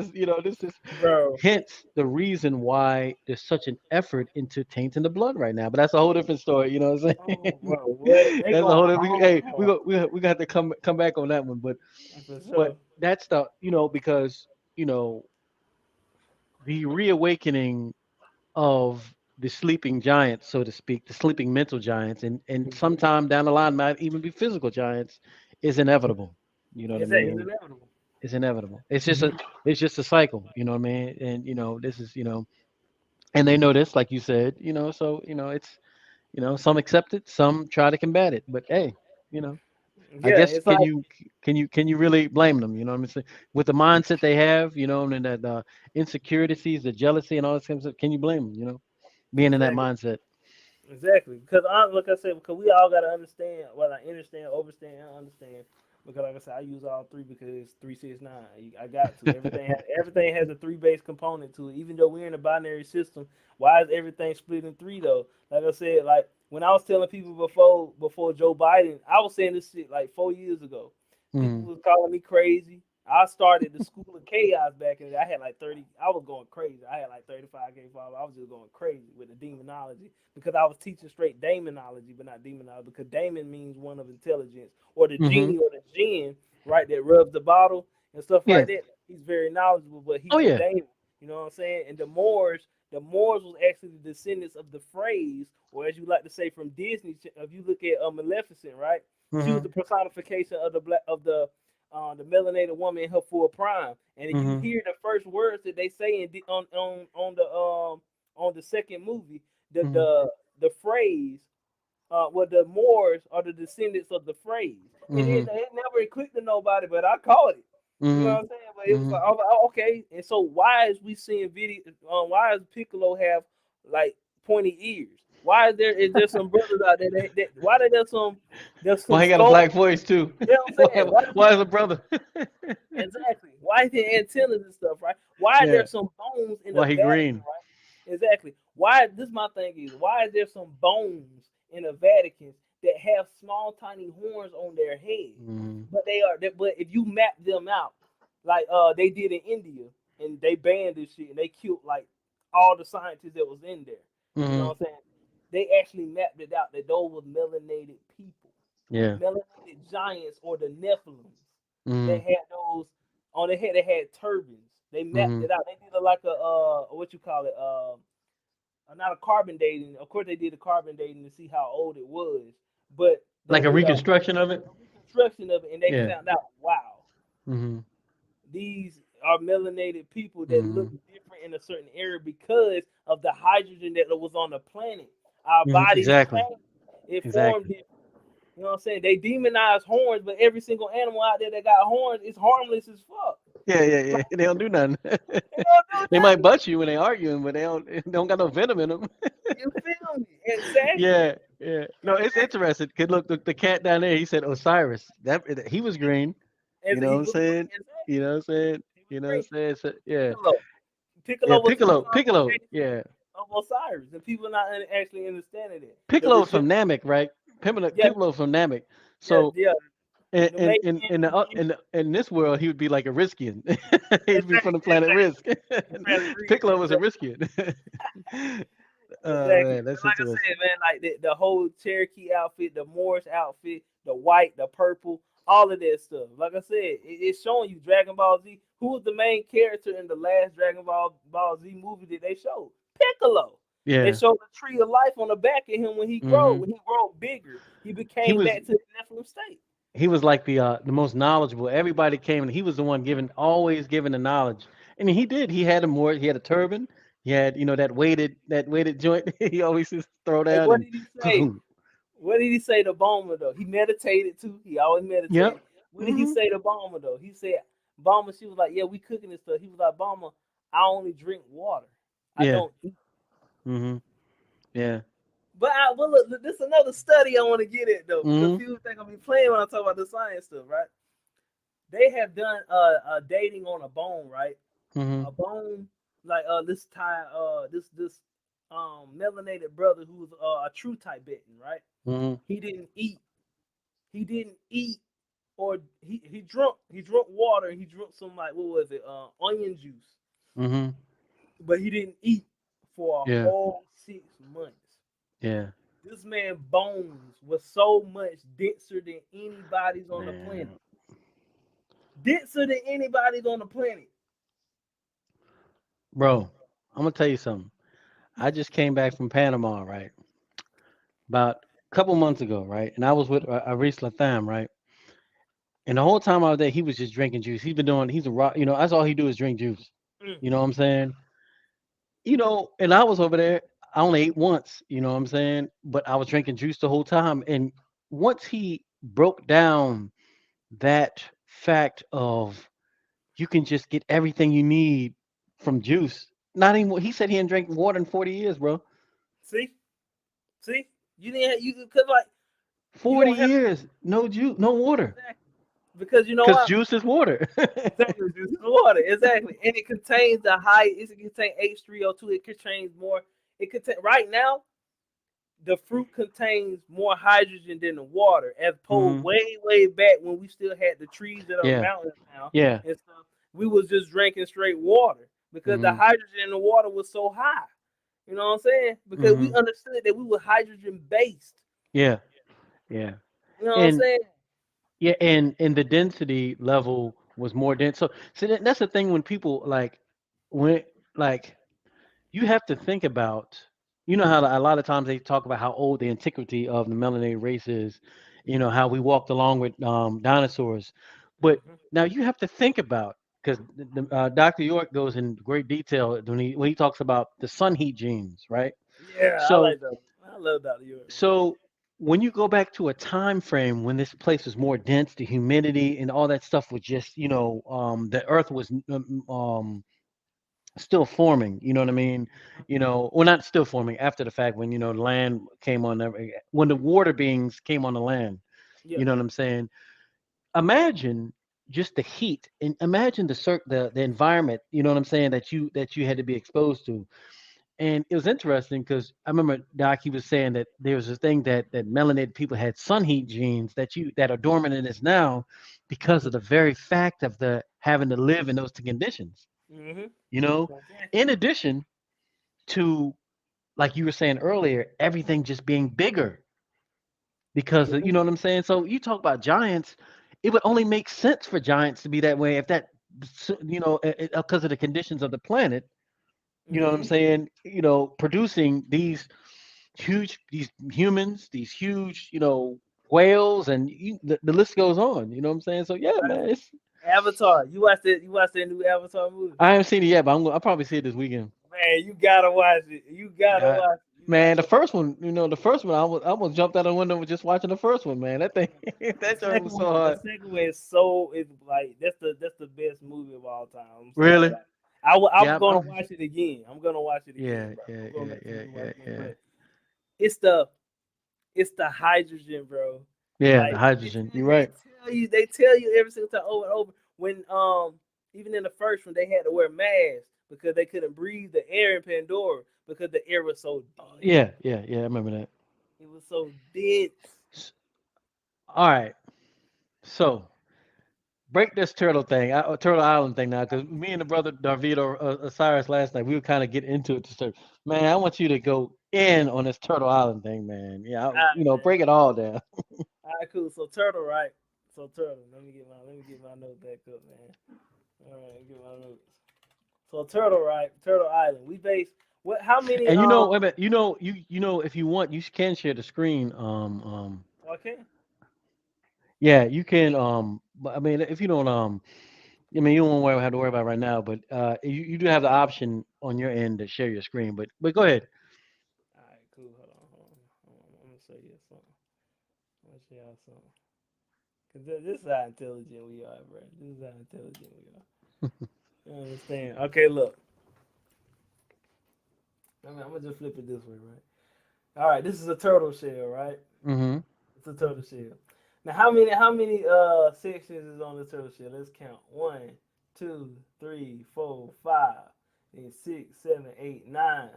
is Bro. hence the reason why there's such an effort into tainting the blood right now. But that's a whole different story. You know what I'm Oh, saying? bro, what they That's a going whole different. Hey, we hard got we got to come back on that one. But for but sure. that's the because you know, the reawakening of the sleeping giants, so to speak, the sleeping mental giants, and sometime down the line might even be physical giants, is inevitable. You know what I Exactly, it's mean? inevitable. It's inevitable. It's just a cycle. You know what I mean? And this is and they know this, like you said. So it's some accept it, some try to combat it. But hey, you know, I Yeah, guess it's like can you really blame them? You know what I'm saying? With the mindset they have, and that insecurities, the jealousy, and all this kind of stuff, can you blame them? Being in that exactly. mindset. Exactly, because I like I said, because we all gotta understand. Well, I understand, overstand, and understand. Because like I said, I use all three because 369. I got to everything has a three base component to it. Even though we're in a binary system, why is everything split in three though? Like I said, like when I was telling people before Joe Biden, I was saying this shit like 4 years ago. People Mm-hmm. was calling me crazy. I started the School of Chaos back in the day. I had like 30. I was going crazy. I had like 35K followers. I was just going crazy with the demonology because I was teaching straight daemonology, but not demonology because daemon means one of intelligence or the Mm-hmm. genie or the jinn, right? That rubs the bottle and stuff Yeah. like that. He's very knowledgeable, but Oh he's a yeah. daemon. You know what I'm saying? And the Moors was actually the descendants of the phrase, or as you like to say from Disney. If you look at Maleficent, right? She was Mm-hmm. the personification of the black the melanated woman in her full prime. And if you Mm-hmm. hear the first words that they say on the second movie, the Mm-hmm. the the phrase, well, the Moors are the descendants of the phrase. Mm-hmm. It never clicked to nobody, but I caught it. You know Mm-hmm. what I'm saying? But it was like, oh, okay. And so why is we seeing video? Why does Piccolo have like pointy ears? Why is there some brothers out there why there's some Well, he got a skulls? black voice too. You know what I'm saying? Why Why is a brother? exactly. Why is there antennas and stuff, right? Why are Yeah. there some bones in the Why he Vatican, green? right? Exactly. Why this my thing is why is there some bones in the Vatican that have small tiny horns on their head? Mm-hmm. But if you map them out, like they did in India and they banned this shit and they killed like all the scientists that was in there. You know Mm-hmm. what I'm saying? They actually mapped it out that those were melanated people, Yeah. melanated giants or the Nephilims. They Mm-hmm. had those on their head. They had turbans. They mapped Mm-hmm. it out. They did like a what you call it not a carbon dating. Of course, they did a carbon dating to see how old it was, but they Like a did reconstruction of it. a reconstruction of it, and they Yeah. found out, wow, Mm-hmm. these are melanated people that look Mm-hmm. different in a certain area because of the hydrogen that was on the planet. Our Mm-hmm. bodies Exactly. changed. It formed Exactly. different. You know what I'm saying? They demonize horns, but every single animal out there that got horns is harmless as fuck. Yeah. Yeah. Yeah. They don't do nothing. They don't They do might nothing. butt you when they arguing, but they don't got no venom in them. You feel me? Exactly. Yeah. Yeah. No, it's Exactly. interesting. Cause look, the cat down there. He said Osiris. He was green. As You know what he I'm was saying? You exactly. know what I'm saying? He was You know what I'm great. saying? So, yeah. Piccolo. Yeah. Piccolo was the Piccolo. Piccolo. personification Yeah. of Osiris, and people not actually understanding it. The Piccolo's reject, from Namek, right? yeah, Piccolo's from Namek. yeah, So yeah. in The in main, in in, the, in this world, he would be like a Riskian. He'd be from exactly, the planet Risk. Piccolo was a exactly. Riskian. Oh Exactly. man, that's Like I interesting. said, man, like the whole Cherokee outfit, the Moorish outfit, the white, the purple, all of that stuff. Like I said, it's showing you Dragon Ball Z. Who was the main character in the last Ball Z movie that they showed? Piccolo. They Yeah. showed the tree of life on the back of him when he grew. Hmm. When he grew bigger, he He became was back to the Nephilim state. he was like the most knowledgeable. Everybody came and he was the one giving always giving the knowledge. And he did. He had a more. He had a turban. He had that weighted joint. He always just throw Like, down what and. did he say? What did he say to Boma though? He meditated too. He always Yep. meditated. What did he Hmm. say to Boma though? He said Boma. She was like, "Yeah, we cooking this stuff." He was like, "Boma, I only drink water. I Yeah. don't eat." Hmm. Yeah. But look, this is another study I want to get at though, because Hmm. people think I'm be playing when I talk about the science stuff, right? They have done dating on a bone, right? Hmm. A bone like this Thai this melanated brother who was a true Tibetan, right? Hmm. He didn't eat. He didn't eat or he drunk water and he drunk some like what was it onion juice, Hmm. but he didn't eat for a Yeah. whole 6 months. Yeah. This man bones was so much denser than anybody's on the planet, Man. denser than anybody's on the planet. Bro, I'm gonna tell you something. I just came back from Panama, right? About a couple months ago, right? And I was with Aris Latham, right? And the whole time I was there, he was just drinking juice. He's been doing, he's a rock, that's all he do is drink juice. You know what I'm saying? And I was over there. I only ate once, you know what I'm saying? But I was drinking juice the whole time. And once he broke down that fact of you can just get everything you need from juice. Not even he said he hadn't drank water in 40 years, bro. See, see, you didn't have, you because like you 40 don't have years, no juice, no water. exactly because you know Because what juice is water. exactly this is water exactly, and it contains the high. It contains H3O2. It contains more. It contain right now. The fruit contains more hydrogen than the water, as opposed hmm way back when we still had the trees that are Yeah, mountains now yeah. and stuff. We was just drinking straight water because the hmm hydrogen in the water was so high. You know what I'm saying? Because we hmm understood that we were hydrogen based. Yeah, yeah. You know what I'm And saying? yeah, and the density level was more dense. So that's the thing when people when like you have to think about, how a lot of times they talk about how old the antiquity of the melanated race is, how we walked along with dinosaurs. But Hmm. now you have to think about, because Dr. York goes in great detail when he talks about the sun heat genes, right? Yeah, I So like that. I love Dr. York, man. so when you go back to a time frame when this place was more dense, the humidity and all that stuff was just, the earth was still forming, you know what I mean? Well, not still forming after the fact when, the land came on, when the water beings came on the land, Yeah. you know what I'm saying? Imagine just the heat and imagine the environment, you know what I'm saying, that you had to be exposed to. And it was interesting because I remember Doc, he was saying that there was a thing that melanated people had sun heat genes that are dormant in us now because Hmm. of the very fact of the having to live in those conditions, Hmm. you know? Exactly. In addition to, like you were saying earlier, everything just being bigger because Hmm. you know what I'm saying. So you talk about giants, it would only make sense for giants to be that way if that, because of the conditions of the planet. You know what I'm Hmm. saying? Producing these humans, these huge, whales, and the list goes on. You know what I'm saying? So yeah, man, Avatar. You watched it? You watched that new Avatar movie? I haven't seen it yet, but I'll probably see it this weekend. Man, you gotta watch it. You gotta Uh, watch it. You Man, gotta the watch first one, I almost jumped out the window with just watching the first one, man. That thing, it. The that joint second was one, so the hard. second one is so it's like that's the best movie of all time. I'm sorry. Really? Like I'm Yeah, gonna watch it again. I'm gonna watch it again, yeah, bro. yeah, I'm going yeah, back to yeah, watch yeah, it again. yeah. But it's the it's the hydrogen, bro. Yeah, the Like hydrogen. You're right. they tell you every single time over and over. When even in the first one they had to wear masks because they couldn't breathe the air in Pandora because the air was so dense. Yeah, yeah, yeah. I remember that. It was so dense. S- All right. So break this turtle thing, Turtle Island thing now, because me and the brother David or Osiris last night, we were kind of getting into it to start. Man, I want you to go in on this Turtle Island thing, man. Yeah, All right, man. break it all down. All right, cool. So turtle, right? So turtle. Let me get my note back up, man. All right, get my notes. So turtle, right? Turtle Island. We base what? How many? And wait a minute, if you want, you can share the screen. Okay. Yeah, you can. But I mean, if you don't, I mean, you don't have to worry about it right now, but you do have the option on your end to share your screen. But go ahead. All right, cool. Hold on. I'm gonna show you something. I'm gonna show y'all something. Cause this is how intelligent we are, bro. This is how intelligent we are. You understand? Okay, look. I'm gonna just flip it this way, right? All right, this is a turtle shell, right? Mm-hmm. It's a turtle shell. Now, how many sections is on the turtle shell? Let's count. One, two, three, four, five, then six, seven, eight, nine.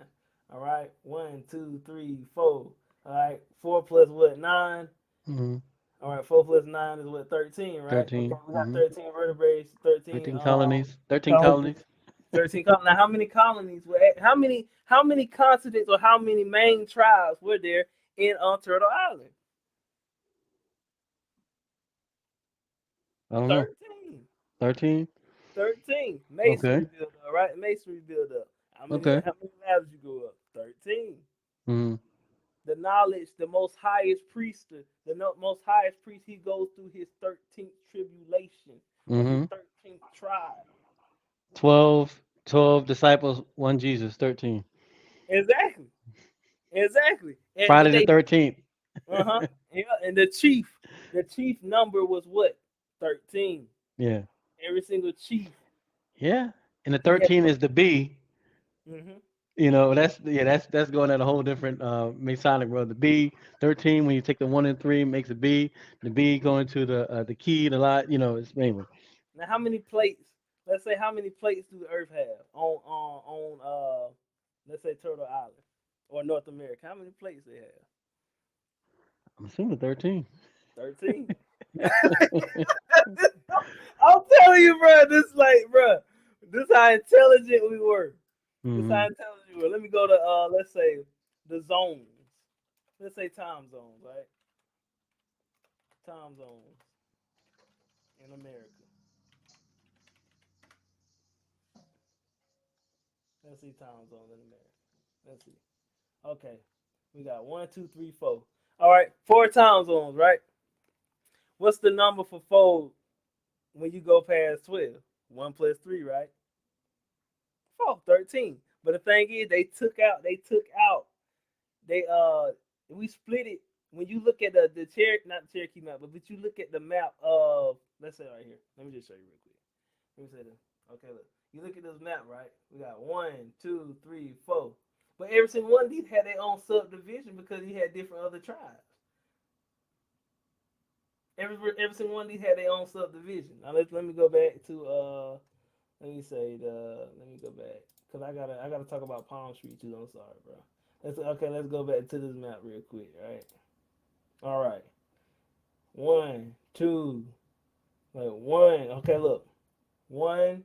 All right. One, two, three, four. All right. Four plus what? Nine. Mm-hmm. All right. Four plus nine is what? 13, right? Okay. 13. We got Mm-hmm. 13 vertebrae. 13 13 colonies. 13 colonies. colonies. 13 colonies. Now, how many colonies were? How many continents or how many main tribes were there in Turtle Island? I don't know. 13. 13. 13. Okay. Masonry build up, right? Masonry build up. Okay. How many ladders you go up? 13. Mm-hmm. The knowledge, the most highest priest, most highest priest, he goes through his 13th tribulation or his Mm-hmm. 13th trial. 12 disciples, one Jesus, 13. Exactly. Exactly. And Friday did the they 13th. uh-huh. Yeah, and the chief number was what? 13. Yeah. Every single chief, Yeah. And the he had 13 is the B. hmm That's going at a whole different Masonic world. The B 13 when you take the 1 and 3 makes a B. The B going to the key, the lot. It's anyway. now how many plates? Let's say how many plates do the Earth have let's say Turtle Island or North America? How many plates they have? I'm assuming 13. 13. I'm telling you, bro. Bro, this how intelligent we were. This Hmm. how intelligent we were. Let me go to let's say the zones. Let's say time zones, right? Time zones in America. Let's see time zones in America. Let's see. Okay, we got one, two, three, four. All right, four time zones, right? What's the number for four when you go past 12? One plus three, right? Four, 13. But the thing is, they we split it. When you look at the Cherokee, not the Cherokee map, but you look at the map of, let's say right here. Let me just show you real quick. Let me say this. Okay, look. You look at this map, right? We got one, two, three, four. But every single one of these had their own subdivision because you had different other tribes. Every single one of these had their own subdivision. Now let me go back to let me go back because I gotta talk about Palm Street too. I'm sorry, bro. Let's go back to this map real quick, right? All right, one, two, like one. Okay, look, one,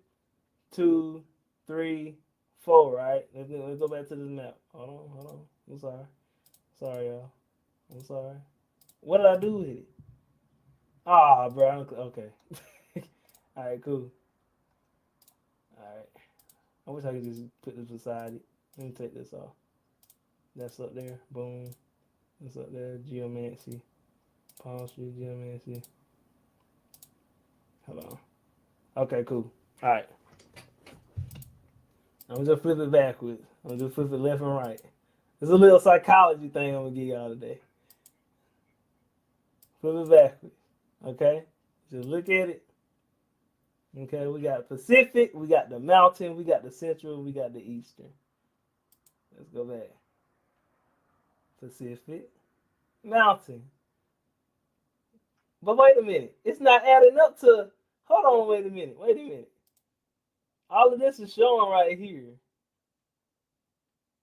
two, three, four. Right. Let's go back to this map. Hold on. I'm sorry, y'all. I'm sorry. What did I do with it? Ah, bro. Okay. All right, cool. All right. I wish I could just put this beside it. Let me take this off. That's up there. Boom. That's up there. Geomancy. Palm Street Geomancy. Hold on. Okay, cool. All right. I'm just flip it backwards. I'm just flip it left and right. It's a little psychology thing I'm gonna give y'all today. Flip it backwards. Okay. Just look at it. Okay. We got Pacific. We got the mountain. We got the central. We got the eastern. Let's go back. Pacific. Mountain. But wait a minute. It's not adding up to. Hold on. Wait a minute. Wait a minute. All of this is showing right here,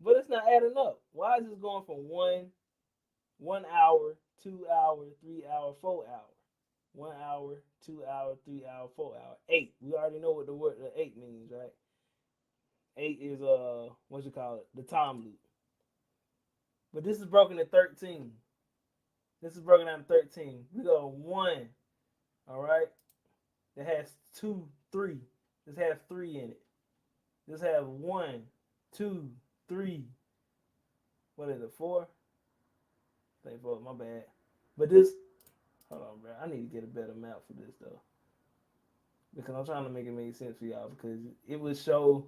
but it's not adding up. Why is this going from 1 hour, 2 hour, 3 hour, 4 hour, 1 hour, 2 hour, 3 hour, 4 hour, eight? We already know what the eight means, right? Eight is what you call it, the time loop. But this is broken at 13. This is broken down to 13. We go one, all right. It has two, three. This has three in it. This has one, two, three. What is it? Four? I think four. My bad. But this, hold on, bro. I need to get a better map for this though, because I'm trying to make it make sense for y'all. Because it would show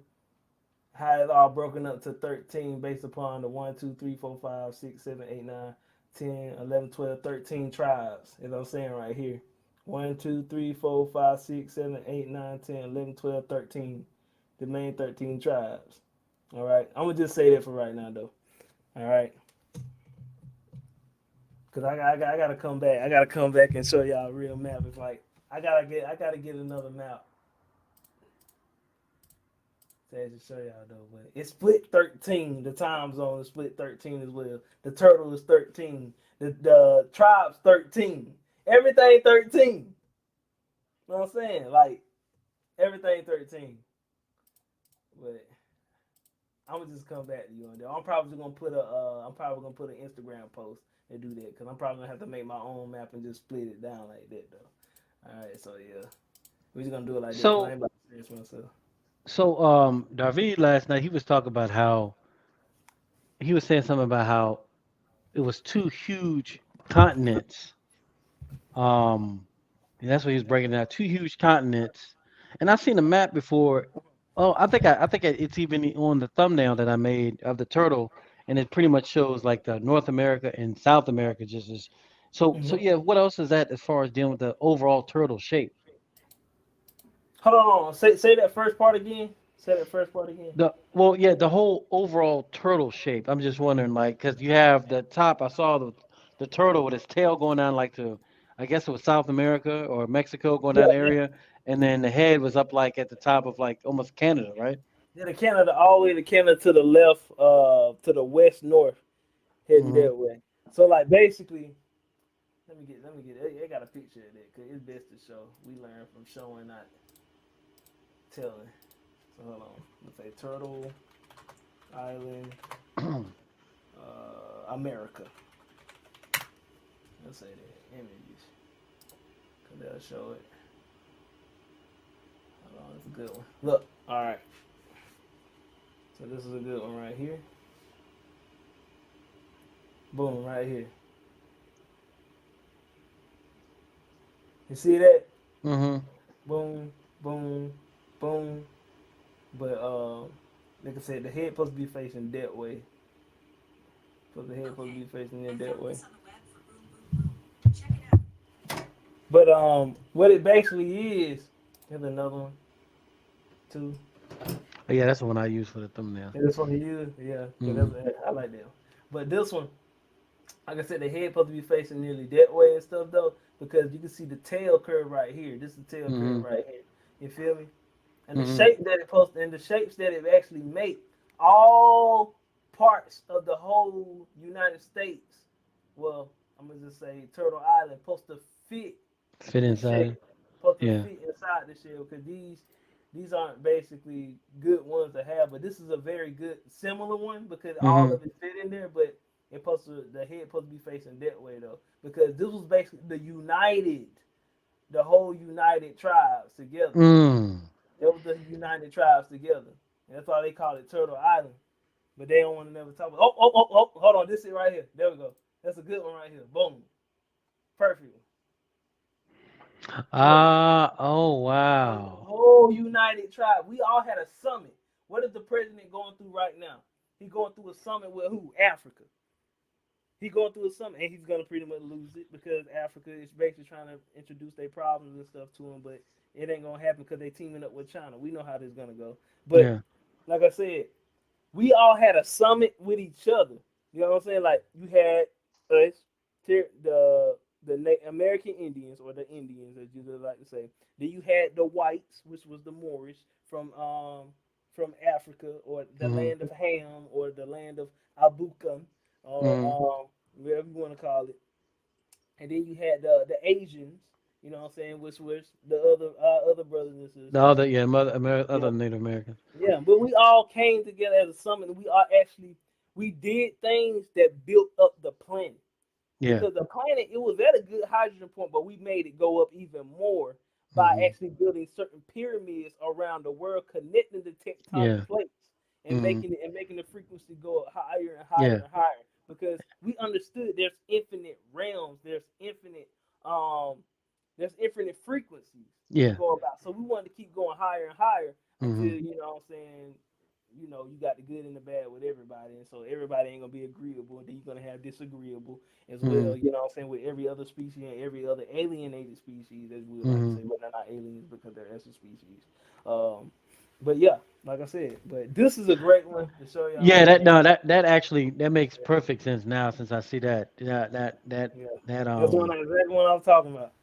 how it's all broken up to 13 based upon the 1, 2, 3, 4, 5, 6, 7, 8, 9, 10, 11, 12, 13 tribes. As I'm saying right here. 1, 2, 3, 4, 5, 6, 7, 8, 9, 10, 11, 12, 13. The main 13 tribes. All right. I'm going to just say that for right now, though. All right. Because I got to come back. I got to come back and show y'all a real map. It's like, I gotta get another map to show y'all though, but it's split 13. The time zone is split 13 as well. The turtle is 13. The tribe's 13. Everything 13. You know what I'm saying? Like everything 13. But I'm gonna just come back to you on that. I'm probably gonna put an Instagram post and do that because I'm probably gonna have to make my own map and just split it down like that though. All right, so yeah, we're just gonna do it like that. 'Cause I So ain't about Yes, myself. So David last night he was talking about how he was saying something about how it was two huge continents. Um, and that's what he was breaking down. Two huge continents. And I've seen a map before. Oh, it's even on the thumbnail that I made of the turtle, and it pretty much shows like the North America and South America just as. So Hmm. yeah. What else is that as far as dealing with the overall turtle shape? Hold on. Say that first part again. Say that first part again. The whole overall turtle shape. I'm just wondering, like, because you have the top. I saw the turtle with its tail going down like to, I guess it was South America or Mexico going Yeah, down the yeah. area, and then the head was up like at the top of like almost Canada, right? Yeah, the Canada all the way to Canada to the left, to the west north, heading Mm-hmm. that way. So like basically, let me get. I got a picture of that because it's best to show. We learn from showing, not telling. So hold on. Let's say Turtle Island, America. Let's say the images, cause they'll show it. Hold on, it's a good one. Look, all right. So this is a good one right here. Boom, right here. You see that? Mm-hmm. Boom, boom, boom. But like I said, the head supposed to be facing that way. So the head supposed to be facing it that way. But what it basically is, here's another one, two. Oh, yeah, that's the one I use for the thumbnail. And this one you, yeah, Mm-hmm. because I like that one. But this one, like I said, the head supposed to be facing nearly that way and stuff though, because you can see the tail curve right here. This is the tail Mm-hmm. curve right here. You feel me? And the Mm-hmm. shape that it posts and the shapes that it actually make, all parts of the whole United States. Well, I'm gonna just say Turtle Island supposed to fit Fit the inside shell. it. Supposed to Yeah. fit inside the shell because these aren't basically good ones to have, but this is a very good similar one because all Mm-hmm. of it fit in there, but the head supposed to be facing that way though because this was basically the whole united tribes together. Mm. It was the united tribes together. And that's why they call it Turtle Island. But they don't want to never talk about. Hold on, this is right here. There we go. That's a good one right here. Boom, perfect. Look, Oh the wow. whole united tribe. We all had a summit. What is the president going through right now? He going through a summit with who? Africa. He going through a summit, and he's gonna pretty much lose it because Africa is basically trying to introduce their problems and stuff to him, but it ain't gonna happen because they teaming up with China. We know how this is gonna go. But Yeah. like I said, we all had a summit with each other. You know what I'm saying? Like you had us, the American Indians or the Indians, as you like to say. Then you had the whites, which was the Moorish from Africa or the Mm-hmm. land of Ham or the land of Abukum or Mm-hmm. whatever you want to call it. And then you had the Asians. You know what I'm saying? Which was the other brothers and The sisters. other, yeah, Yeah, other Native Americans. yeah, but we all came together as a summit. And we are actually we did things that built up the planet Yeah. because the planet it was at a good hydrogen point, but we made it go up even more by Mm-hmm. actually building certain pyramids around the world, connecting the tectonic Yeah. plates Mm-hmm. and making the frequency go up higher and higher Yeah. and higher. Because we understood infinite realms, um there's infinite frequencies to Yeah. go about. So we wanted to keep going higher and higher until Mm-hmm. you know what I'm saying you got the good and the bad with everybody, and so everybody ain't gonna be agreeable. And then you're gonna have disagreeable as Mm-hmm. well. You know what I'm saying with every other species and every other alienated species, as we would like to Mm-hmm. say, but they're not aliens because they're extra species. Um, but yeah, like I said, but this is a great one to show y'all, Yeah, man. that actually that makes perfect sense now since I see that. Yeah, That that's one exactly what I'm talking about.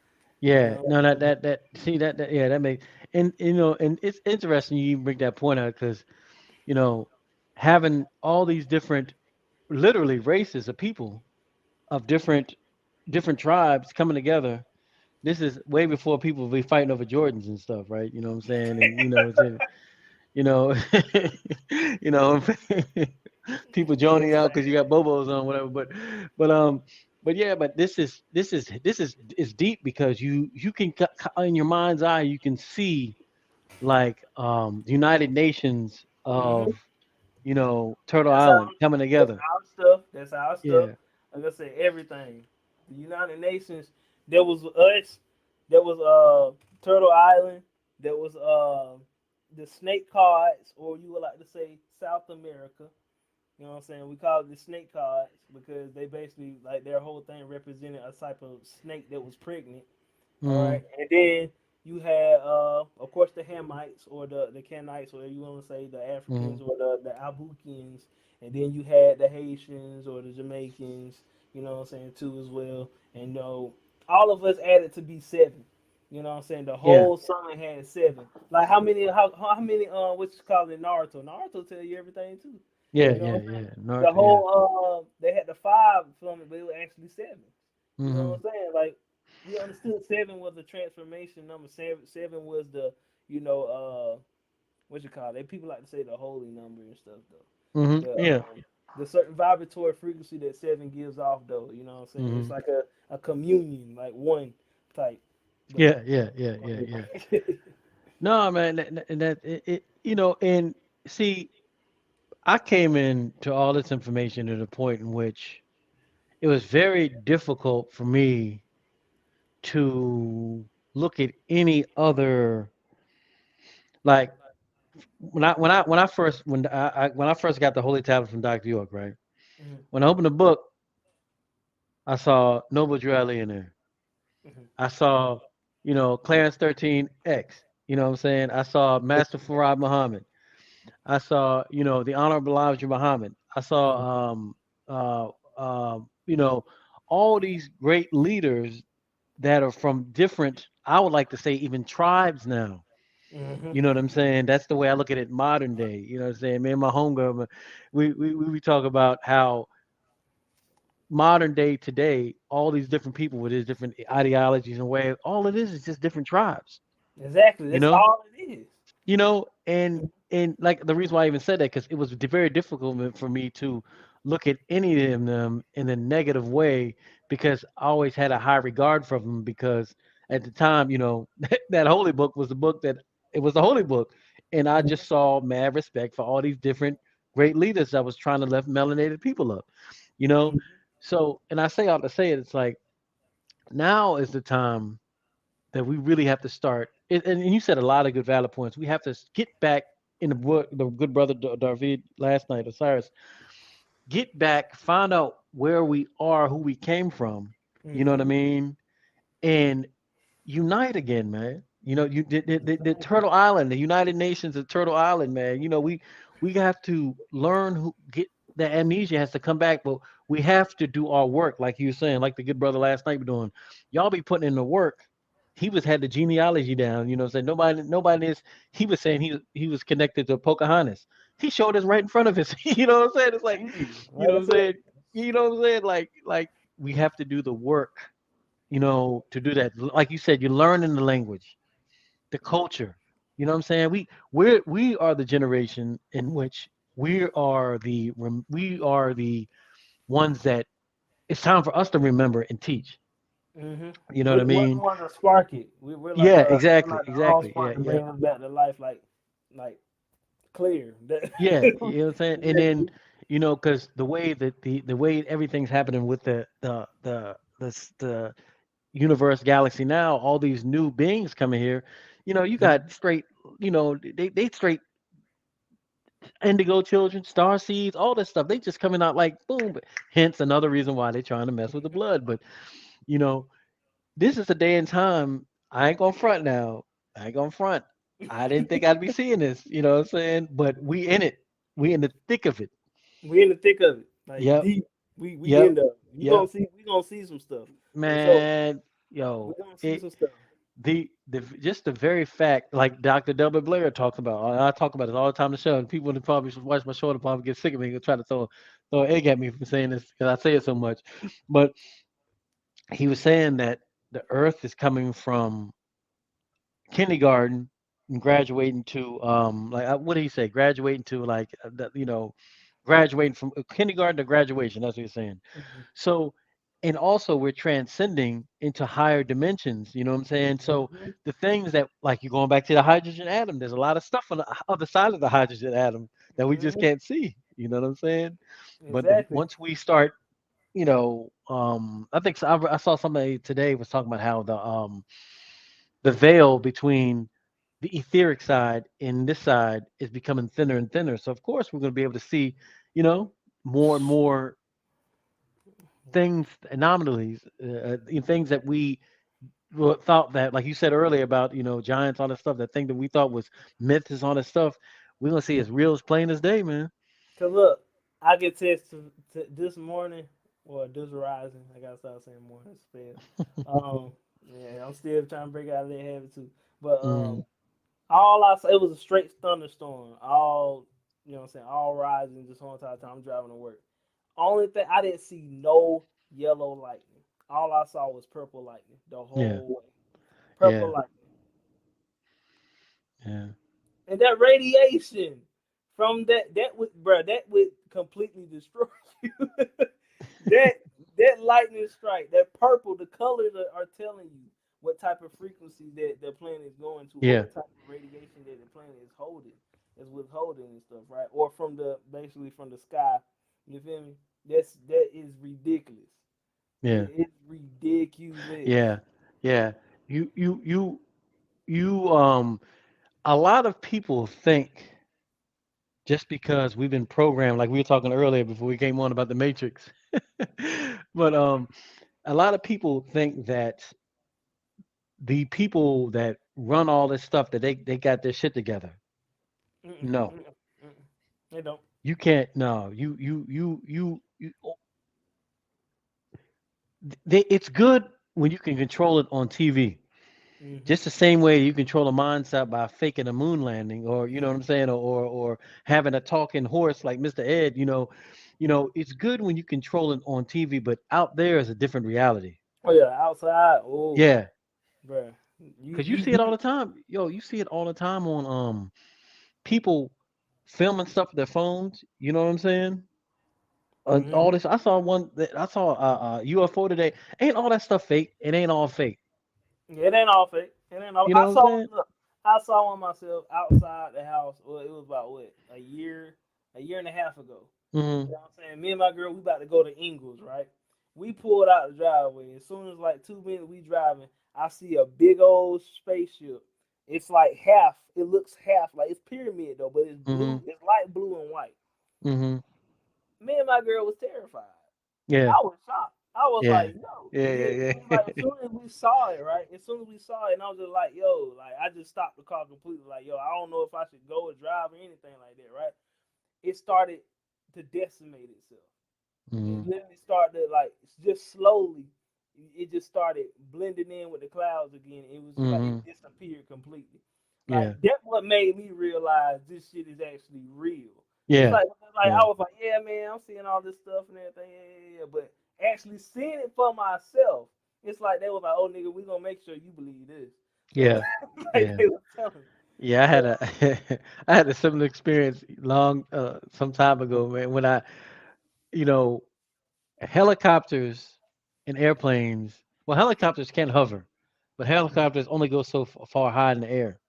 You yeah, know, no, that see that yeah, that makes and and it's interesting you bring that point out because you know having all these different literally races of people of different tribes coming together. This is way before people be fighting over Jordans and stuff, right? You know what I'm saying? And you know, you know, people joining yes, out because you got bobos on, whatever. But but yeah, but this is deep because you can in your mind's eye you can see like the United Nations Hmm. of Turtle That's Island our coming that's together. our stuff. That's our stuff. Yeah. Like I said, everything. The United Nations. There was us. There was Turtle Island. There was the snake cards, or you would like to say South America. You know what I'm saying? We call it the snake cards because they basically like their whole thing represented a type of snake that was pregnant. All Mm-hmm. right, and then you had, of course, the Hamites or the Canaanites, or you want to say the Mm-hmm. Africans or the Albuquerans, and then you had the Haitians or the Jamaicans. You know what I'm saying too as well, and all of us added to be seven. You know what I'm saying? The Yeah. whole song had seven. Like how many what you call it Naruto? Naruto tell you everything too. Yeah. You know Yeah. what I'm saying? Yeah. The North. Yeah. whole they had the five from it, but it was actually seven. You know Mm-hmm. what I'm saying? Like we understood seven was the transformation number. Seven was the what you call it? People like to say the holy number and stuff Mm-hmm. though. Yeah. The certain vibratory frequency that seven gives off though. You know what I'm saying? It's Mm-hmm. like a communion, like one type. But Yeah. Yeah. Yeah. Yeah. Yeah. No, man. And see, I came into all this information at a point in which it was very difficult for me to look at any other like when I first got the Holy Tablet from Dr. York, right? Mhm, When I opened the book, I saw Noble Drew Ali in there. mhm, I saw, Clarence 13X. You know what I'm saying? I saw Master Farad Muhammad. I saw, the Honorable Elijah Muhammad. I mhm, saw, uh, you know, all these great leaders that are from different, I would like to say, even tribes now. mhm. You know what I'm saying? That's the way I look at it modern day. You know what I'm saying? Me and my homegirl, we talk about how modern day today, all these different people with these different ideologies and ways, all it is just different tribes. Exactly. You That's know? all it is. And like the reason why I even said that because it was very difficult for me to look at any of them in a negative way because I always had a high regard for them because at the time, that holy book was the book that it was the holy book, and I Mhm, just saw mad respect for all these different great leaders that was trying to lift melanated people up, you know. mhm, So, and I say all to say it, it's like now is the time that we really have to start. And you said a lot of good valid points. We have to get back in the book. The good brother David last night, Osiris, get back, find out where we are, who we came from. You know what I mhm. mean? And unite again, man. The Turtle Island, the United Nations of Turtle Island, man. We have to learn who get the amnesia has to come back, but we have to do our work, like you were saying, like the good brother last night be doing. Y'all be putting in the work. He was had the genealogy down, saying nobody is he was saying he was connected to Pocahontas. He showed us right in front of us. You know what I'm saying? It's like, Like I what I'm said, saying? You know what I'm saying? Like we have to do the work to do that. Like you said, you're learning the language, the culture. You know what I'm saying? We are the generation in which we are the ones that it's time for us to remember and teach. hmm You know what I we're the mean? ones that spark it. We're like Yeah, we're exactly, like the all exactly. Yeah, spark to yeah, bring us back to life, like clear. That yeah. You know what I'm saying? And then because the way that the way everything's happening with the universe galaxy now, all these new beings coming here. You got straight. They straight indigo children, star seeds, all this stuff. They just coming out like boom. Hence another reason why they're trying to mess with the blood. But you know, this is a day and time. I ain't gonna front now. I ain't gonna front. I didn't think I'd be seeing this. You know what I'm saying? But we in it. We in the thick of it. we in the thick of it, like Yep. deep. We Yep. in the. You Yep. gonna see. We gonna see some stuff for sure. Man, We yo, gonna see it some stuff. the just the very fact, like Dr. Delbert Blair talks about. I talk about it all the time on the show, and people that probably should watch my show and probably get sick of me and try to throw an egg at me for saying this because I say it so much. But he was saying that the Earth is coming from kindergarten and graduating to like what did he say? Graduating to like graduating from kindergarten to graduation. That's what he's saying. Mhm. So and also we're transcending into higher dimensions, you know what I'm saying? So Mhm. the things that, like, you're going back to the hydrogen atom, there's a lot of stuff on the other side of the hydrogen atom that we just Mhm. can't see, you know what I'm saying? But Exactly. once we start, I think so, I saw somebody today was talking about how the veil between the etheric side and this side is becoming thinner and thinner. So of course we're going to be able to see, you know, more and more things, anomalies, things that we thought that, like you said earlier about, giants, all that stuff, that thing that we thought was myths, all that stuff, we're gonna see as real as plain as day, man. Cause look, I get text this morning or this rising. I gotta start saying morning spell. Um, yeah, I'm still trying to break out of that habit too. But Mm, all I saw, it was a straight thunderstorm. All, you know what I'm saying, all rising this whole entire time I'm driving to work. Only thing, I didn't see no yellow lightning. All I saw was purple lightning the yeah, whole way. yeah, Purple lightning. yeah, And that radiation from that would, bro, that would completely destroy you. that that lightning strike, that purple, the colors are telling you what type of frequency that the planet is going to, or yeah, what type of radiation that the planet is holding, is withholding and stuff, right? Or from the, basically from the sky. You feel me? That is ridiculous. yeah, It's ridiculous. yeah, yeah. You a lot of people think, just because we've been programmed, like we were talking earlier before we came on about the Matrix. But a lot of people think that the people that run all this stuff, that they got their shit together. Mm-mm, No, mm-mm, mm-mm. They don't. you can't. No, you it's good when you can control it on TV. Mm-hmm. Just the same way you control a mindset by faking a moon landing, or you know what I'm saying, or having a talking horse like Mr. Ed. It's good when you control it on TV, but out there is a different reality. Oh yeah, outside. Oh, Yeah, bruh. You because you you see it all you the time. Yo, you see it all the time on people filming stuff with their phones. You know what I'm saying? All hmm this. I saw a UFO today. Ain't all that stuff fake? It ain't all fake. It ain't all fake. It ain't all. You know I what I'm saw. saying? Look, I saw one myself outside the house. Well, it was about what, a year and a half ago. Hmm. You know what I'm saying? Me and my girl, we about to go to Ingles, right? We pulled out the driveway. As soon as like 2 minutes we driving, I see a big old spaceship. It's like half. It looks half like it's pyramid though, but it's Hmm. blue. It's light blue and white. Hmm. Me and my girl was terrified. Yeah. I was shocked. I was Yeah. like, yo. Yeah. Then Yeah. it was like, Yeah. as soon as we saw it, right? As soon as we saw it, and I was just like, yo, like I just stopped the car completely. Like, yo, I don't know if I should go or drive or anything like that, right? It started to decimate itself. It Hmm. literally started to, like, just slowly. It just started blending in with the clouds again. It was just like it Hmm. disappeared completely. Yeah. Like that, what made me realize this shit is actually real. It's Yeah. like Yeah. I was like, yeah, man, I'm seeing all this stuff and everything, yeah. But actually seeing it for myself, it's like they was like, oh nigga, we gonna make sure you believe this. So Yeah. like Yeah. they was telling me. Yeah. I had So a I had a similar experience long some time ago, man. When you know, helicopters and airplanes. Well, helicopters can hover, but helicopters only go so far high in the air.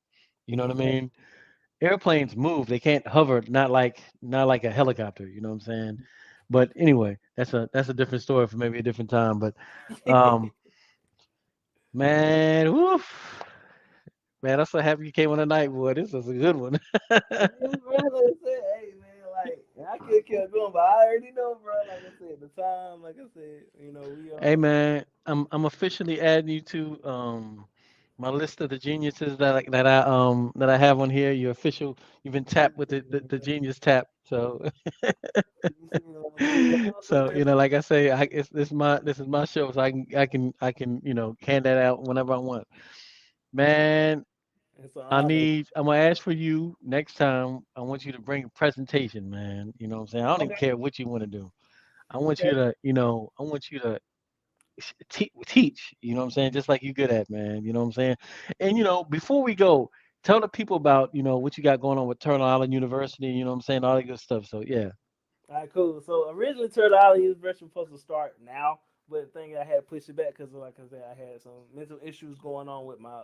You know what I mhm. mean? Airplanes move; they can't hover. Not like a helicopter. You know what I'm saying? But anyway, that's a different story for maybe a different time. But um, man, woof, man, I'm so happy you came on tonight, boy. This was a good one. Yeah, bro, like I said, hey man, like I could have kept going, but I already know, bro. Like I said, the time, like I said, we Hey man, I'm officially adding you to my list of the geniuses that I have on here. You're official. You've been tapped with the genius tap. So you see what I'm saying? But also, so man, like I say, this is my show, so I can hand that out whenever I want. Man, it's an I honor. need. I'm gonna ask for you next time. I want you to bring a presentation, man. You know what I'm saying? I don't even Okay, care what you want to do. I want you okay. to, I want you to teach, you know what I'm saying? Just like you good at, man. You know what I'm saying? And before we go, tell the people about, what you got going on with Turtle Island University, you know what I'm saying? All that good stuff. So yeah. All right, cool. So originally, Turtle Island University was supposed to start now, but the thing I had to push it back because, like I said, I had some mental issues going on with my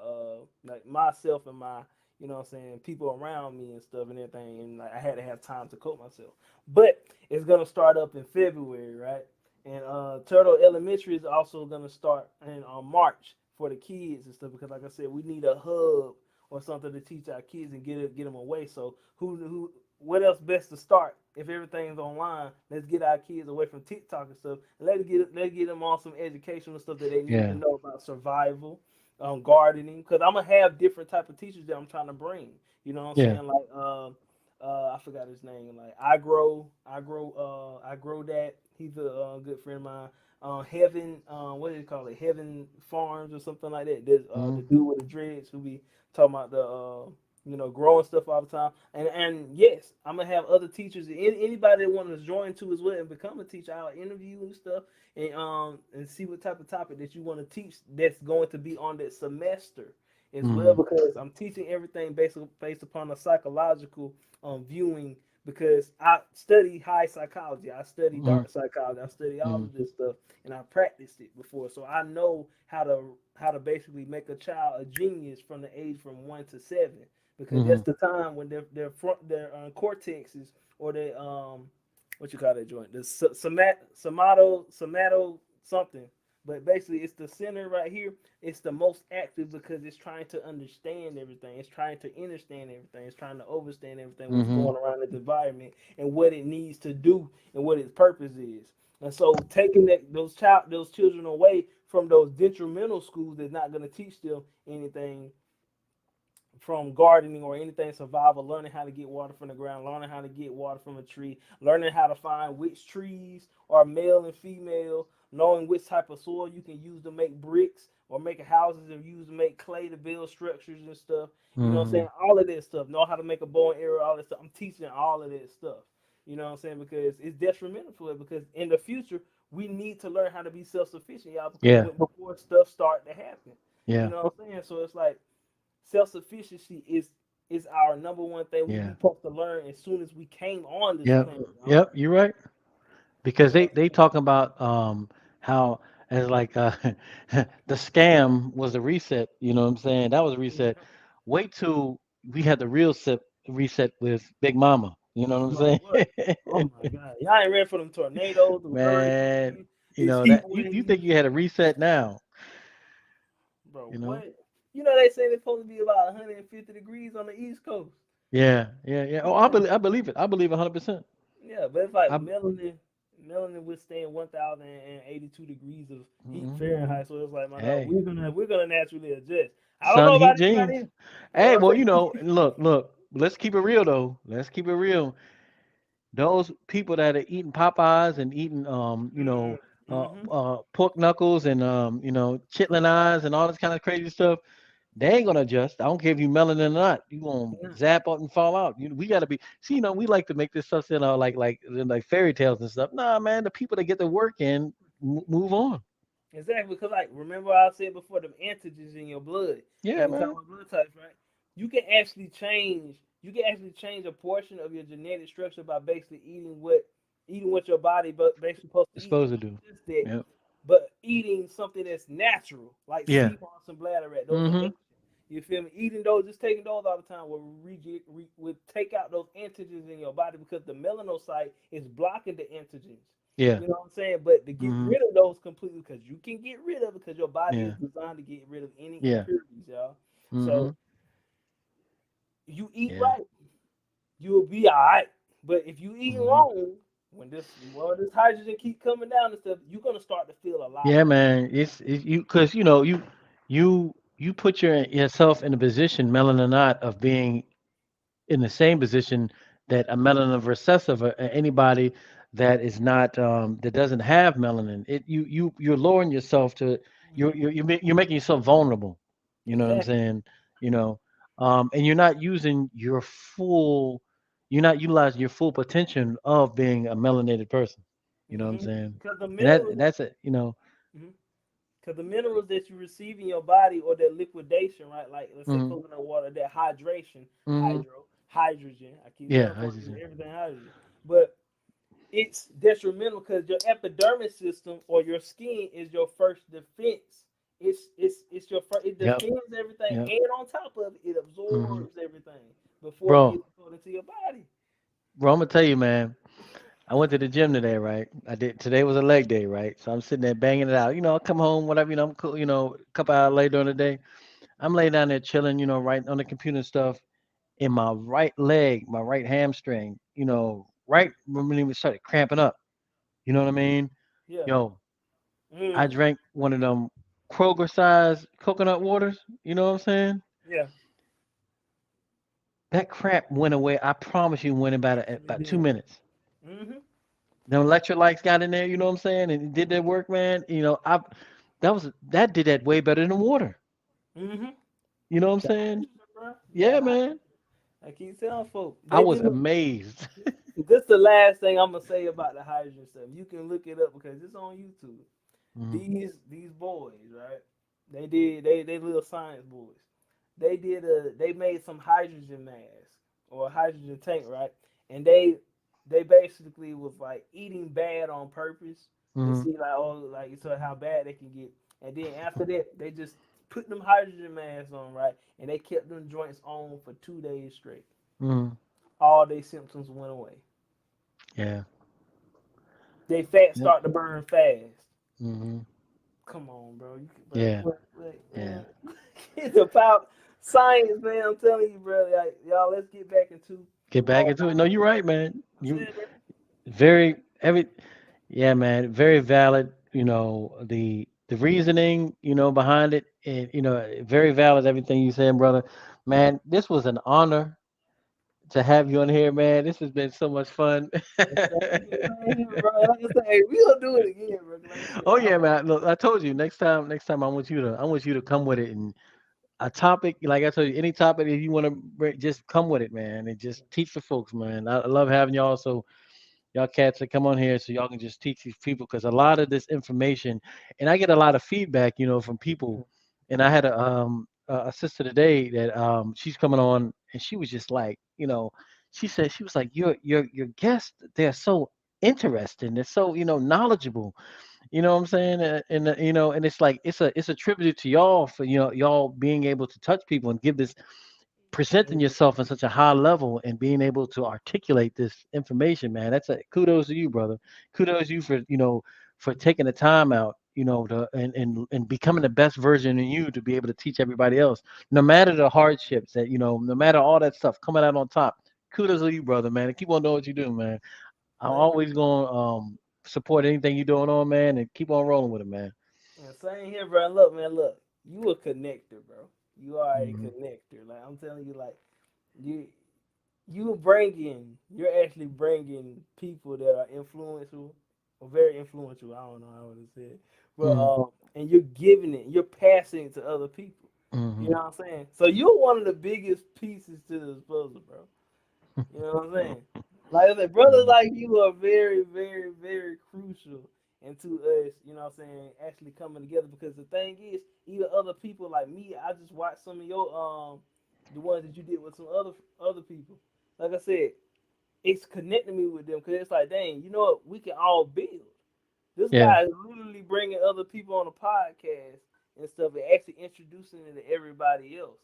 like myself and my, you know what I'm saying, people around me and stuff and everything, and like I had to have time to cope myself. But it's gonna start up in February, right? And Turtle Elementary is also gonna start in March for the kids and stuff because, like I said, we need a hub or something to teach our kids and get them away. So who what else best to start if everything's online? Let's get our kids away from TikTok and stuff. And let's get them on some educational stuff that they need to Yeah. know about survival, gardening. Because I'm gonna have different type of teachers that I'm trying to bring. You know what I'm Yeah. saying? Like I forgot his name. Like I grow that. He's a good friend of mine. Heaven, what do you call it? Heaven Farms or something like that. There's Mm-hmm. the dude with the dreads who be talking about the growing stuff all the time. And yes, I'm gonna have other teachers. Anybody that want to join too as well and become a teacher, I'll interview and stuff and see what type of topic that you want to teach that's going to be on that semester as well Mm-hmm. because I'm teaching everything based upon a psychological viewing because I study high psychology, I study Mm-hmm. dark psychology, I study all of this stuff, and I practiced it before, so I know how to basically make a child a genius from the age from 1 to 7 because Mm-hmm. that's the time when their cortexes or their what you call that joint the somato something, but basically it's the center right here. It's the most active because it's trying to understand everything. It's trying to understand everything. It's trying to overstand everything what's Mm-hmm. going around the environment and what it needs to do and what its purpose is. And so taking those children away from those detrimental schools that's not going to teach them anything from gardening or anything survival, learning how to get water from the ground, learning how to get water from a tree, learning how to find which trees are male and female, knowing which type of soil you can use to make bricks or make houses and use to make clay to build structures and stuff. You know what I'm Mm-hmm. saying? All of that stuff. Know how to make a bow and arrow, all that stuff. I'm teaching all of that stuff. You know what I'm saying? Because it's detrimental for it. Because in the future, we need to learn how to be self sufficient, y'all. Because Yeah. before stuff start to happen, you Yeah. know what I'm saying? So it's like self sufficiency is our number one thing we Yeah. supposed to learn as soon as we came on this Yep. planet, y'all. Yep. You're right. Because You know, they talk about how as like the scam was a reset. You know what I'm saying? That was a reset. Wait till we had the real reset with Big Mama. You know what bro, I'm what? Oh saying? my God, y'all ain't ready for them tornadoes, them Man, hurricanes, you these know heat that you think waves, you had a reset now, bro. you know? What? You know they say it's supposed to be about 150 degrees on the East Coast. Yeah, yeah, yeah. Oh, Yeah, I believe it. I believe 100%. yeah, but it's like I melanin withstand 1,082 degrees of heat mhm. Fahrenheit. So it's like, my dog, Hey, we're gonna naturally adjust. I don't sun know heat about jeans. anybody. You know Hey, what well, I'm you know, saying? look. Let's keep it real though. Let's keep it real. Those people that are eating Popeyes and eating Mm-hmm. pork knuckles and chitlin eyes and all this kind of crazy stuff. They ain't gonna adjust. I don't care if you melanin or not. You gonna Yeah, zap up and fall out. We gotta be. See, we like to make this stuff sound like fairy tales and stuff. Nah, man. The people that get the work in move on. exactly. Because like, remember I said before, the antigens in your blood, Yeah, and we talk man. about blood types, right? You can actually change. You can actually change a portion of your genetic structure by basically eating what your body but basically supposed to It's eat, and supposed to not do. just that, Yep. but eating something that's natural, like Yeah. sea moss and bladder rat. Those are Mm-hmm. ancient. You feel me? Eating those, just taking those all the time will take out those antigens in your body because the melanocyte is blocking the antigens. Yeah. You know what I'm saying? But to get Mm-hmm. rid of those completely, because you can get rid of it, because your body is Yeah. designed to get rid of any Yeah. impurities, y'all. Mm-hmm. So you eat Yeah. right, you'll be all right. But if you eat Mm-hmm. wrong, this hydrogen keep coming down and stuff, you're gonna start to feel a lot Yeah, of things. man. It's you because you put yourself in a position, melon or not, of being in the same position that a melanin recessive or anybody that is not that doesn't have melanin. You're lowering yourself to you're making yourself vulnerable. You know what I'm Exactly. saying? You know, and you're not utilizing your full potential of being a melanated person. You know what I'm saying? Because the And minerals, that's it. You know. mhm. Because the minerals that you receive in your body or that liquidation, right? Like let's say Hmm. coconut water, that hydration, Hmm. hydrogen. I keep Yeah. telling I folks just, everything hydrogen, but it's detrimental because your epidermis system or your skin is your first defense. It's your first. It Yep. defends everything, Yep. and on top of it, it Hmm. absorbs everything before it Bro, gets put into your body. bro, I'm gonna tell you, man. I went to the gym today, right? I did. Today was a leg day, right? So I'm sitting there banging it out. I come home, whatever. I'm cool. A couple hours later during the day, I'm laying down there chilling. Right on the computer and stuff. In my right leg, my right hamstring. Right when it started cramping up. You know what I mean? Yeah. Yo, I Mm. drank one of them Kroger size coconut waters. You know what I'm saying? Yeah. That cramp went away. I promise you, went It about two did. minutes. Mhm. The electrolytes got in there. You know what I'm saying? And it did that work, man. That did that way better than water. Mhm. You know what I'm saying? Hydration, bro. Yeah, That man. I keep telling folks I they was do. amazed. This the last thing I'm gonna say about the hydrogen stuff. You can look it up because it's on YouTube. Mhm. These boys, right? They little science boys. They made some hydrogen mask or a hydrogen tank, right? And they basically was like eating bad on purpose to Mhm. see like oh like so how bad they can get. And then after that they just put them hydrogen masks on, right? And they kept them joints on for 2 days straight. Mhm. All their symptoms went away. Yeah. They fat Yep. start to burn fast. Mhm. Come on, bro. You can, bro. Yeah. Yeah. Man. It's about science, man. I'm telling you, bro. Like, y'all, let's get back into Get back raw into it. No, knowledge. you're right, man. That's You it, bro. very every Yeah, man. Very valid. The reasoning, behind it, and very valid. Everything you said, brother. Man, this was an honor to have you on here, man. This has been so much fun. Same here, bro. Like I said, hey, we'll do it again, bro. Like I said, Oh yeah, man. Look, I told you next time I want you to come with it, and a topic like I told you, any topic if you want to just come with it, man, and just teach the folks, man. I love having y'all. So y'all cats that come on here so y'all can just teach these people because a lot of this information, and I get a lot of feedback, from people. And I had a sister today that she's coming on, and she was just like, she said she was like, your guests, they're so interesting, they're so knowledgeable. You know what I'm saying? And it's like it's a tribute to y'all for y'all being able to touch people and give this presenting yourself on such a high level and being able to articulate this information, man. That's a kudos to you, brother. Kudos to you for for taking the time out, to and becoming the best version of you to be able to teach everybody else, no matter the hardships that no matter all that stuff coming out on top. Kudos to you, brother, man. And keep on doing what you do, man. I'm same always going to support anything you're doing on, man, and keep on rolling with it, man. yeah, same here, bro. Look, man, look. You a connector, bro. You are a Hmm. connector. Like I'm telling you, like you you're actually bringing people that are influential or very influential. I don't know how to say it, but Hmm. and you're giving it, you're passing it to other people. You Hmm. know what I'm saying? So you're one of the biggest pieces to this puzzle, bro. You know what I'm saying? Like I said, brothers Hmm. like you are very, very, very crucial into us, you know what I'm saying, actually coming together because the thing is, even other people like me, I just watched some of your the ones that you did with some other people. Like I said, it's connecting me with them because it's like, dang, you know what? We can all build. This Yeah. guy is literally bringing other people on the podcast and stuff and actually introducing it to everybody else.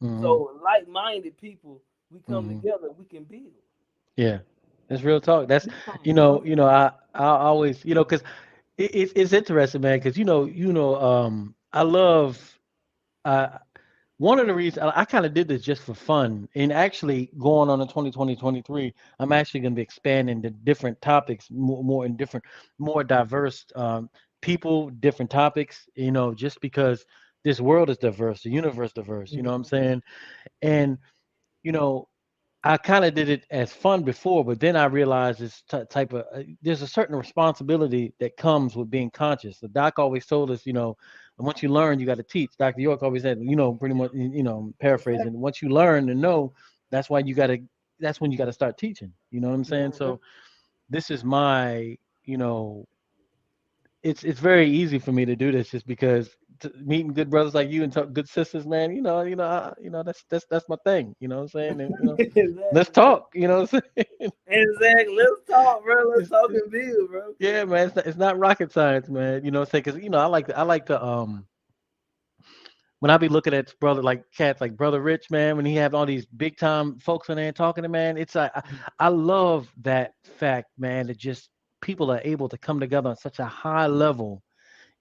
Hmm. So like-minded people, we come Hmm. together, we can build. Yeah. That's real talk. That's You know what I'm saying? I always because it's interesting, man. Because I love uh one of the reasons I kind of did this just for fun, and actually going on in 2023, I'm actually going to be expanding the different topics more in different, more diverse people, different topics. Just because this world is diverse, the universe diverse. You know what I'm saying? And you know, I kind of did it as fun before, but then I realized this type of there's a certain responsibility that comes with being conscious. The doc always told us, and once you learn, you got to teach. Dr. York always said, pretty much, That's a fact. paraphrasing. Once you learn and know, that's why you got to. That's when you got to start teaching. You know what I'm saying? Mm-hmm. So this is my, you know, it's very easy for me to do this just because. meeting good brothers like you and good sisters, man. That's my thing. You know what I'm saying? And, let's Exactly, bro. talk. You know what I'm saying? Exactly. Let's talk, bro. Let's It's, talk it's, and build, bro. yeah, man. It's not rocket science, man. You know what I'm saying? Because I like to when I be looking at brother like cats like Brother Rich, man, when he have all these big time folks in there talking to, man, it's like I love that fact, man, that just people are able to come together on such a high level.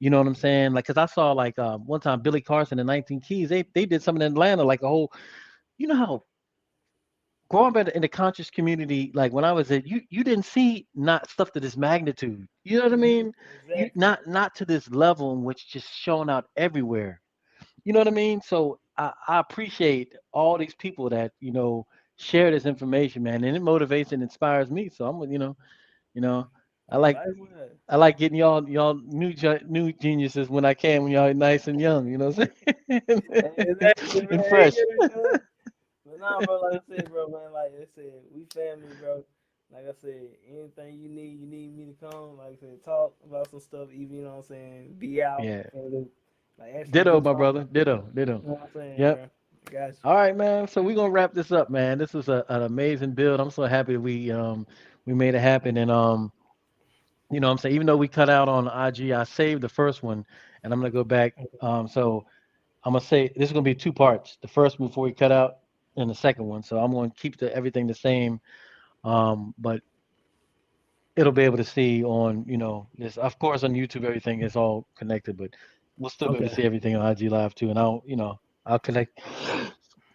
You know what I'm saying? Like, cause I saw like one time Billy Carson and 19 Keys, they did something in Atlanta, like a whole, you know how growing up in the conscious community, like when I was at, you didn't see not stuff to this magnitude. You know what I mean? You Exactly. not to this level in which just showing out everywhere. You know what I mean? So I appreciate all these people that share this information, man, and it motivates and inspires me. So you know, I Hey, like likewise. I like getting y'all new geniuses when I can when y'all nice and young. You know what I'm Hey, saying? exactly, man. And Ain't fresh. get it done. But nah, bro, like I said, bro, man, like I said, we family, bro. Like I said, anything you need me to come, like I said, talk about some stuff, even, you know what I'm saying, be out, Yeah. and like actually Ditto, do my something. brother. Ditto. Ditto. You know what I'm saying, Yep. bro? Got you. All right, man. So we're gonna wrap this up, man. This was an amazing build. I'm so happy we made it happen. And what I'm saying, even though we cut out on IG, I saved the first one and I'm gonna go back. So I'm gonna say this is gonna be two parts. The first one before we cut out, and the second one. So I'm gonna keep everything the same. But it'll be able to see on, this. Of course, on YouTube, everything is all connected, but we'll still be able to Okay. see everything on IG Live too. And I'll connect.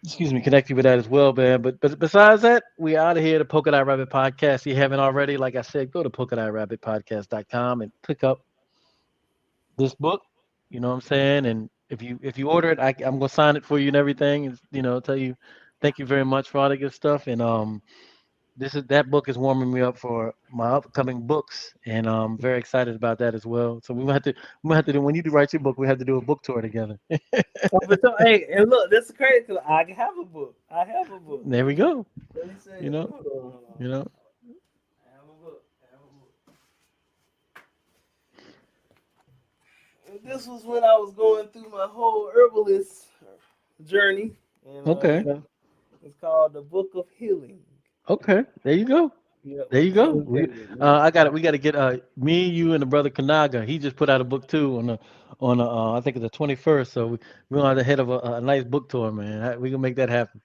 Excuse me, connect you with that as well, man. But besides that, we out of here. The Polka Dot Rabbit Podcast. If you haven't already, like I said, go to polkadot.rabbitpodcast.com and pick up this book. You know what I'm saying? And if you order it, I'm gonna sign it for you and everything, and tell you thank you very much for all the good stuff. And that book is warming me up for my upcoming books, and I'm very excited about that as well. So we have to do when you do write your book, we have to do a book tour together. Oh, but so, hey, and look, this is crazy because I have a book. I have a book. There we go. Let me say You it. know, Hold on, hold on. you know. I have a book. I have a book. And this was when I was going through my whole herbalist journey, and Okay, it's called the Book of Healing. okay. There you go. Yep, There you so go. let me tell you, I got it. man. We got to get me, you, and the brother Kanaga. He just put out a book too I think it's the 21st. So we're gonna have the head of a nice book tour, man. We can make that happen.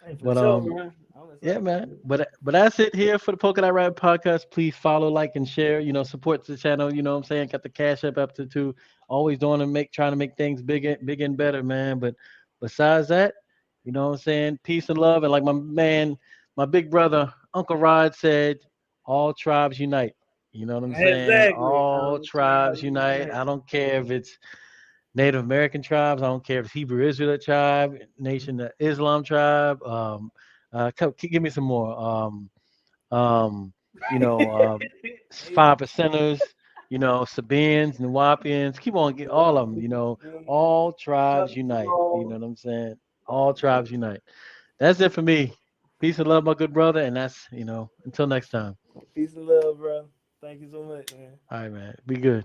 Hey, for But sure, man. I'm yeah, excited. man. But that's it here for the Polka Dot Rabbit podcast. Please follow, like, and share. Support the channel. You know what I'm saying? Got the cash up to two. Always doing and trying to make things bigger and better, man. But besides that, you know what I'm saying? Peace and love. And like my big brother, Uncle Rod said, all tribes unite. You know what I'm saying? Exactly. All I'm trying tribes unite. to I don't care if it's Native American tribes. I don't care if it's Hebrew Israelite tribe, Nation of Islam tribe. Give me some more. Um, you know, uh, unite. Five Percenters. Sabians and Wapians. Keep on get all of them. All tribes unite. You know what I'm saying? All tribes unite. That's it for me. Peace and love, my good brother. And that's until next time. Peace and love, bro. Thank you so much, man. All right, man. Be good.